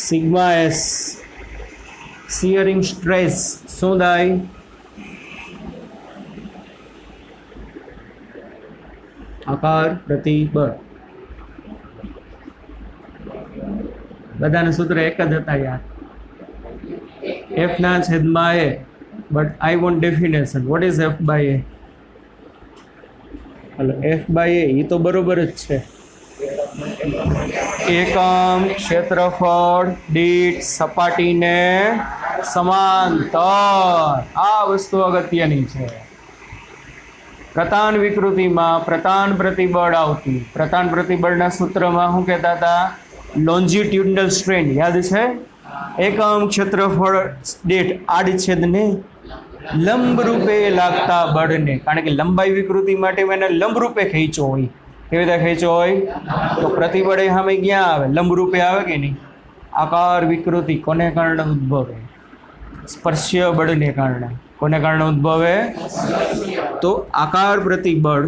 સિગ્મા એસ. શિયરિંગ સ્ટ્રેસ શું થાય? આકાર પ્રતિબળ. બધાના સૂત્ર એક જ હતા યાર, એફ ના છેદમાં A. But I want definition. What is F by A? Hello, F by A તો બરોબર જ છે. એકમ ક્ષેત્રફળ દીઠ સપાટીને સમાંતર. આ વસ્તુ અગત્યની છે. પ્રતાન વિકૃતિમાં પ્રતાન પ્રતિબળ આવતું. પ્રતાન પ્રતિબળના સૂત્રમાં શું કહેતા હતા? લોન્જિટ્યુડનલ સ્ટ્રેન. યાદ છે? એકમ ક્ષેત્રફળ દીઠ આડછેદને લંબ રૂપે લાગતા બળને. કારણ કે લંબાઈ વિકૃતિ માટે એને લંબ રૂપે ખેંચો હોય. કેવી રીતે ખેંચો હોય? તો પ્રતિબળ એ સામે ક્યાં આવે? લંબ રૂપે આવે કે નહીં? આકાર વિકૃતિ કોને કારણે ઉદ્ભવે? સ્પર્શીય બળને કારણે. કોને કારણે ઉદ્ભવે? તો આકાર પ્રતિબળ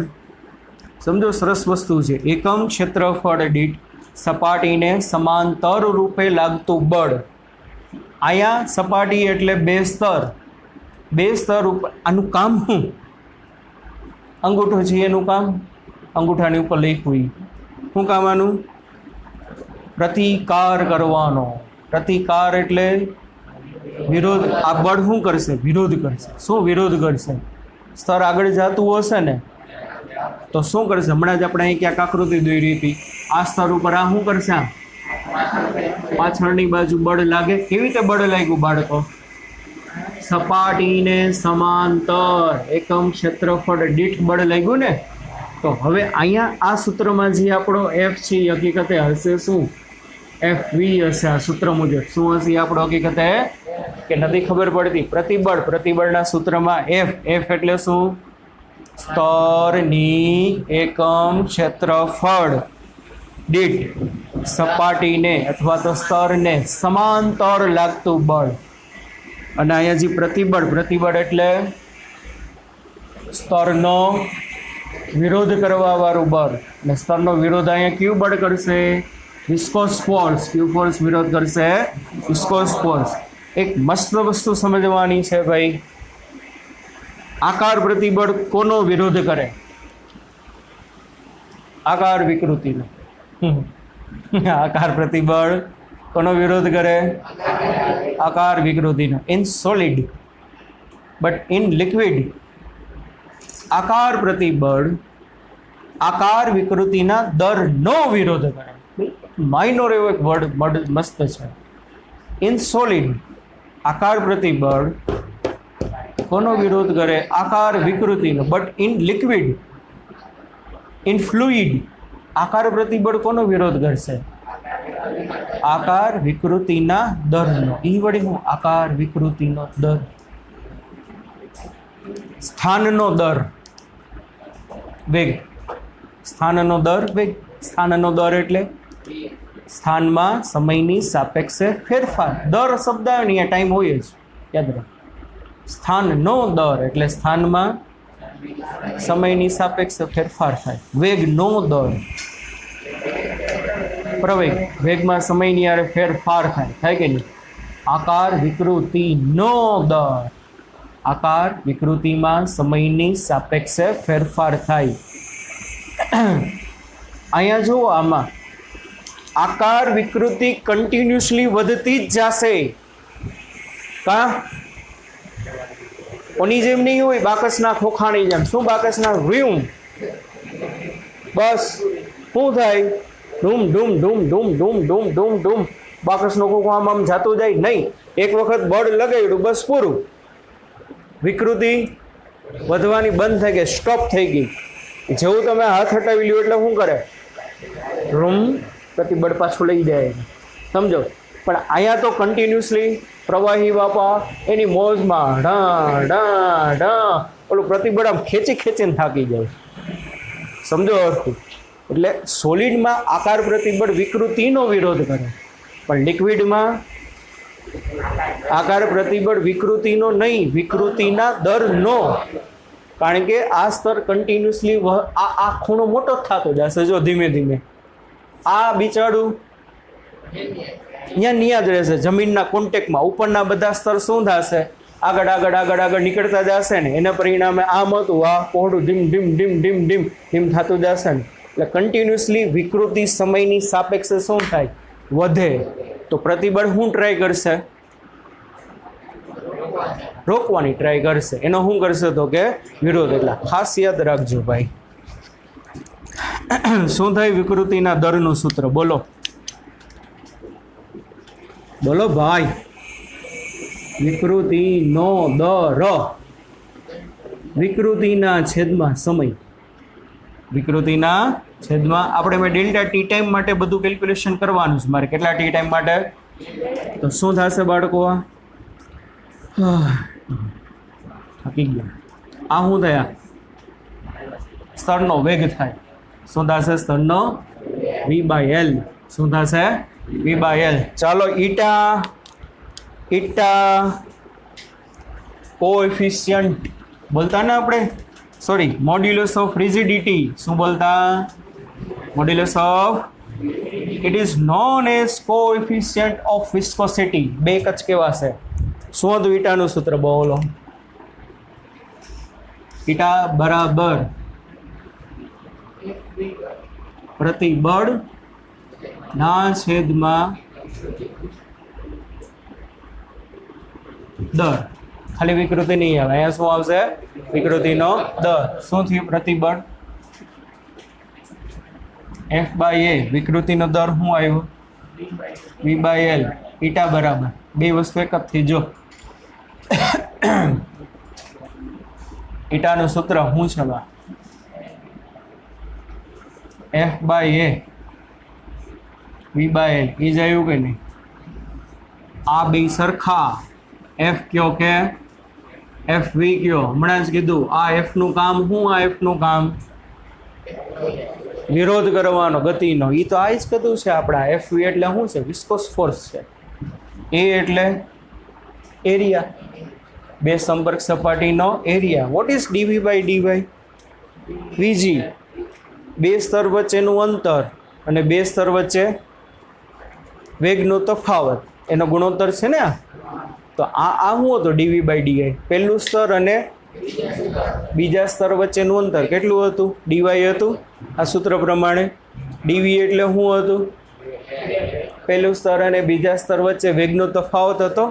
સમજો, સરસ વસ્તુ છે. એકમ ક્ષેત્રફળ દીઠ સપાટીને સમાંતર રૂપે લાગતું બળ. અહીંયા સપાટી એટલે બે સ્તર. બે સ્તર ઉપર આનું કામ શું? અંગૂઠો છે એનું કામ, અંગૂઠાની ઉપર લખ્યું. શું કામ આનું? પ્રતિકાર કરવાનો. પ્રતિકાર એટલે વિરોધ. આ બળ શું કરશે? વિરોધ કરશે. શું વિરોધ કરશે? સ્તર આગળ જતું હશે ને તો શું કરશે? હમણાં જ આપણે અહીં ક્યાંક આકૃતિ દોરી હતી. આ સ્તર ઉપર આ શું કરશે? પાછળની બાજુ બળ લાગે. કેવી રીતે બળ લાગ્યું બાળકો? સપાટીને સમાંતર એકમ ક્ષેત્રફળ દીઠ બળ લાગ્યું ને. તો હવે અહીંયા આ સૂત્રમાં જે આપણો એફ છે એ હકીકતે હશે શું? એફ વી હશે. આ સૂત્ર મુજબ શું હશે આપણો હકીકતે? કે નથી ખબર પડતી? પ્રતિબળ. પ્રતિબળના સૂત્રમાં એફ. એફ એટલે શું? સ્તરની એકમ ક્ષેત્રફળ દીઠ સપાટીને અથવા તો સ્તરને સમાંતર લાગતું બળ. અને અહીંયા જે પ્રતિબળ, પ્રતિબળ એટલે સ્તરનો વિરોધ કરવા વાળું બળ. અને સ્તરનો વિરોધ અહીંયા કયું બળ કરશે? Viscous force. કયું ફોર્સ વિરોધ કરશે? Viscous force. એક મસ્ત વસ્તુ સમજવાની છે ભાઈ. આકાર પ્રતિબળ કોનો વિરોધ કરે? આકાર વિકૃતિનો. આકાર પ્રતિબળ કોનો વિરોધ કરે? આકાર વિકૃતિનો. In solid but in liquid આકાર પ્રતિબળ આકાર વિકૃતિના દરનો વિરોધ કરે. માઇનોર એવો એક વર્ડ મસ્ત છે. ઇન સોલિડ આકાર પ્રતિબળ કોનો વિરોધ કરે? આકાર વિકૃતિનો. But in liquid in fluid આકાર પ્રતિબળ કોનો વિરોધ કરશે? આકાર વિકૃતિના દરનો. ઈ વળી હું આકાર વિકૃતિનો દર. સ્થાનનો દર વેગ. સ્થાનનો દર વેગ. સ્થાનનો દર એટલે સ્થાનમાં સમયની સાપેક્ષે ફેરફાર. દર શબ્દ આવે ને અહીંયા ટાઈમ હોય જ, યાદ રાખ. સ્થાનનો દર એટલે સ્થાનમાં સમયની સાપેક્ષે ફેરફાર થાય. વેગનો દર પ્રવેગ. વેગમાં સમયની આરે ફેરફાર થાય કે નહીં? આકાર વિકૃતિનો દર. આકાર વિકૃતિમાં સમયની સાપેક્ષે ફેરફાર થાય. અહીંયા જુઓ, આમાં આકાર વિકૃતિ કન્ટિન્યુઅસલી વધતી જ જશે. કા ઓની જેમ નહીં હોય બાકસના ખોખાની જેમ. શું બાકસના વ્યુમ? બસ શું થાય? ધૂમ ધૂમ ધૂમ ધૂમ ધૂમ ધૂમ ધૂમ ધૂમ. બાકસનો ખોખો આમ આમ જાતો જાય નહીં. એક વખત બળ લગાવ્યું બસ પૂરું. વિકૃતિ વધવાની બંધ થઈ ગઈ, સ્ટોપ થઈ ગઈ. જેવું તમે હાથ હટાવી લ્યો એટલે શું કરે? રૂમ પ્રતિબળ પાછું લઈ જાય. સમજો? પણ અહીંયા તો કન્ટિન્યુઅસલી પ્રવાહી બાપા એની મોજમાં ઢા ઢા ઢા ઓલું પ્રતિબળ આમ ખેંચી ખેંચીને થાકી જાય. સમજો અર્થું? એટલે સોલિડમાં આકાર પ્રતિબળ વિકૃતિનો વિરોધ કરે, પણ લિક્વિડમાં આકાર પ્રતિબળ વિકૃતિનો નહીં, વિકૃતિના દરનો. કારણ કે આ સ્તર કન્ટિન્યુઅસલી આ ખૂણો મોટો થતો જશે. જો ધીમે ધીમે આ બિચારું અહીંયા નિયાદ રહેશે જમીનના કોન્ટેક્ટમાં. ઉપરના બધા સ્તર શું થશે? આગળ આગળ આગળ આગળ નીકળતા જશે ને. એના પરિણામે આમ હતું, આ પહોળું ડીમ ડીમ ડીમ ડીમ ડીમ ડીમ થતું જશે ને. એટલે કન્ટિન્યુઅસલી વિકૃતિ સમયની સાપેક્ષે શું થાય? વધે. તો પ્રતિબળ શું ટ્રાય કરશે? રોકવાની ટ્રાય કરશે. એનો શું કરશે? તો કે વિરોધ. એટલે ખાસ યાદ રાખજો ભાઈ. શું થાય વિકૃતિના દરનું સૂત્ર? બોલો બોલો ભાઈ. વિકૃતિનો દર વિકૃતિના છેદમાં સમય. વિકૃતિના છેદમાં આપણે મેં ડેલ્ટા ટી ટાઈમ માટે બધું કેલ્ક્યુલેશન કરવાનું છે મારે. કેટલા ટી ટાઈમ માટે? તો શું થશે બાળકો? થાકી ગયા. આ શું થયા? સ્તરનો વેગ થાય. શું થશે? સ્તરનો V/L. શું થશે? V/L. ચાલો ઈટા કોએફિશિયન્ટ બોલતા ને આપણે, સોરી મોડ્યુલસ ઓફ રિજિડિટી. શું બોલતા? Modulus of. It is known as coefficient of viscosity. બે કચ કેવા છે? શું હતું ઈટાનું સૂત્ર? બોલો. ઈટા બરાબર પ્રતિબળ ના છેદમાં દર. ખાલી વિકૃતિ નહીં આવે. અહીંયા શું આવશે? વિકૃતિનો દર. શું થયું? પ્રતિબળ F/A. વિકૃતિનો દર શું આવ્યો? V/L. ઈટા બરાબર બે વસ્તુ એક જ થઈ. જો ઈટાનું સૂત્ર શું છે? F/A V/L. એ જ આવ્યું કે નહીં? આ બે સરખા. F કયો કે FV કયો? હમણાં જ કીધું. આ F નું કામ શું? આ F નું કામ વિરોધ કરવાનો ગતિનો. એ તો આ જ કીધું છે આપણા. FV એટલે શું છે? વિસ્કોસ ફોર્સ છે. A એટલે એરિયા, બે સંપર્ક સપાટીનો area. What is dV/dy? Vg. બે સ્તર વચ્ચેનું અંતર અને બે સ્તર વચ્ચે વેગનો તફાવત, એનો ગુણોત્તર છે ને. તો આ શું હતું? dV/dy. પહેલું સ્તર અને બીજા સ્તર વચ્ચેનું અંતર કેટલું હતું? dy હતું. આ સૂત્ર પ્રમાણે dv એટલે શું હતું? પહેલું સ્તર અને બીજા સ્તર વચ્ચે વેગનો તફાવત હતો.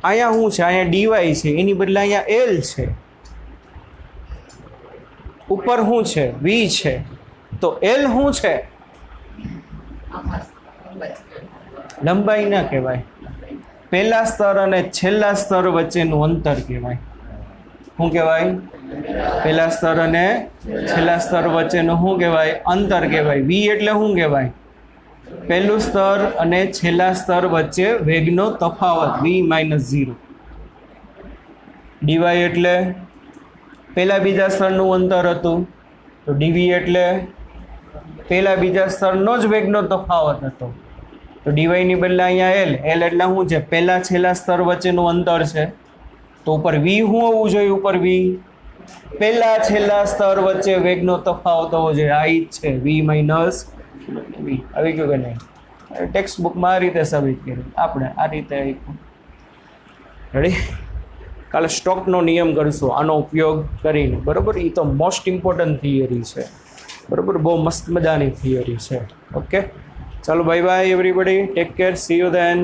અહીંયા શું છે? અહીંયા dy છે, એની બદલે અહીંયા L છે. ઉપર શું છે? V છે. તો L શું છે? લંબાઈ ના કહેવાય, પહેલા સ્તર અને છેલ્લા સ્તર વચ્ચેનું અંતર કહેવાય. શું કહેવાય? પહેલા સ્તર અને છેલ્લા સ્તર વચ્ચેનું શું કહેવાય? અંતર કહેવાય. વી એટલે શું કહેવાય? પહેલું સ્તર અને છેલ્લા સ્તર વચ્ચે વેગનો તફાવત v-0. ડીવાય એટલે પહેલા બીજા સ્તરનું અંતર હતું, તો ડીવી એટલે પહેલા બીજા સ્તરનો જ વેગનો તફાવત હતો. તો ડીવાયની બદલે અહીંયા એલ એટલે શું છે? પહેલા છેલ્લા સ્તર વચ્ચેનું અંતર છે. તો ઉપર વી શું હોવું જોઈએ? ઉપર વી પહેલા છેલ્લા સ્તર વચ્ચે વેગનો તફાવત હોવો જોઈએ. આ જ છે v માઇનસ વી. આવી ગયું કે નહીં? ટેક્સ્ટ બુકમાં આ રીતે સાબિત કર્યું, આપણે આ રીતે આપ્યું. રેડી? કાલે સ્ટોકનો નિયમ કરશું આનો ઉપયોગ કરીને, બરાબર? એ તો મોસ્ટ ઇમ્પોર્ટન્ટ થિયરી છે, બરાબર? બહુ મસ્ત મજાની થિયરી છે. ઓકે, ચાલો bye bye everybody, take care, C you then.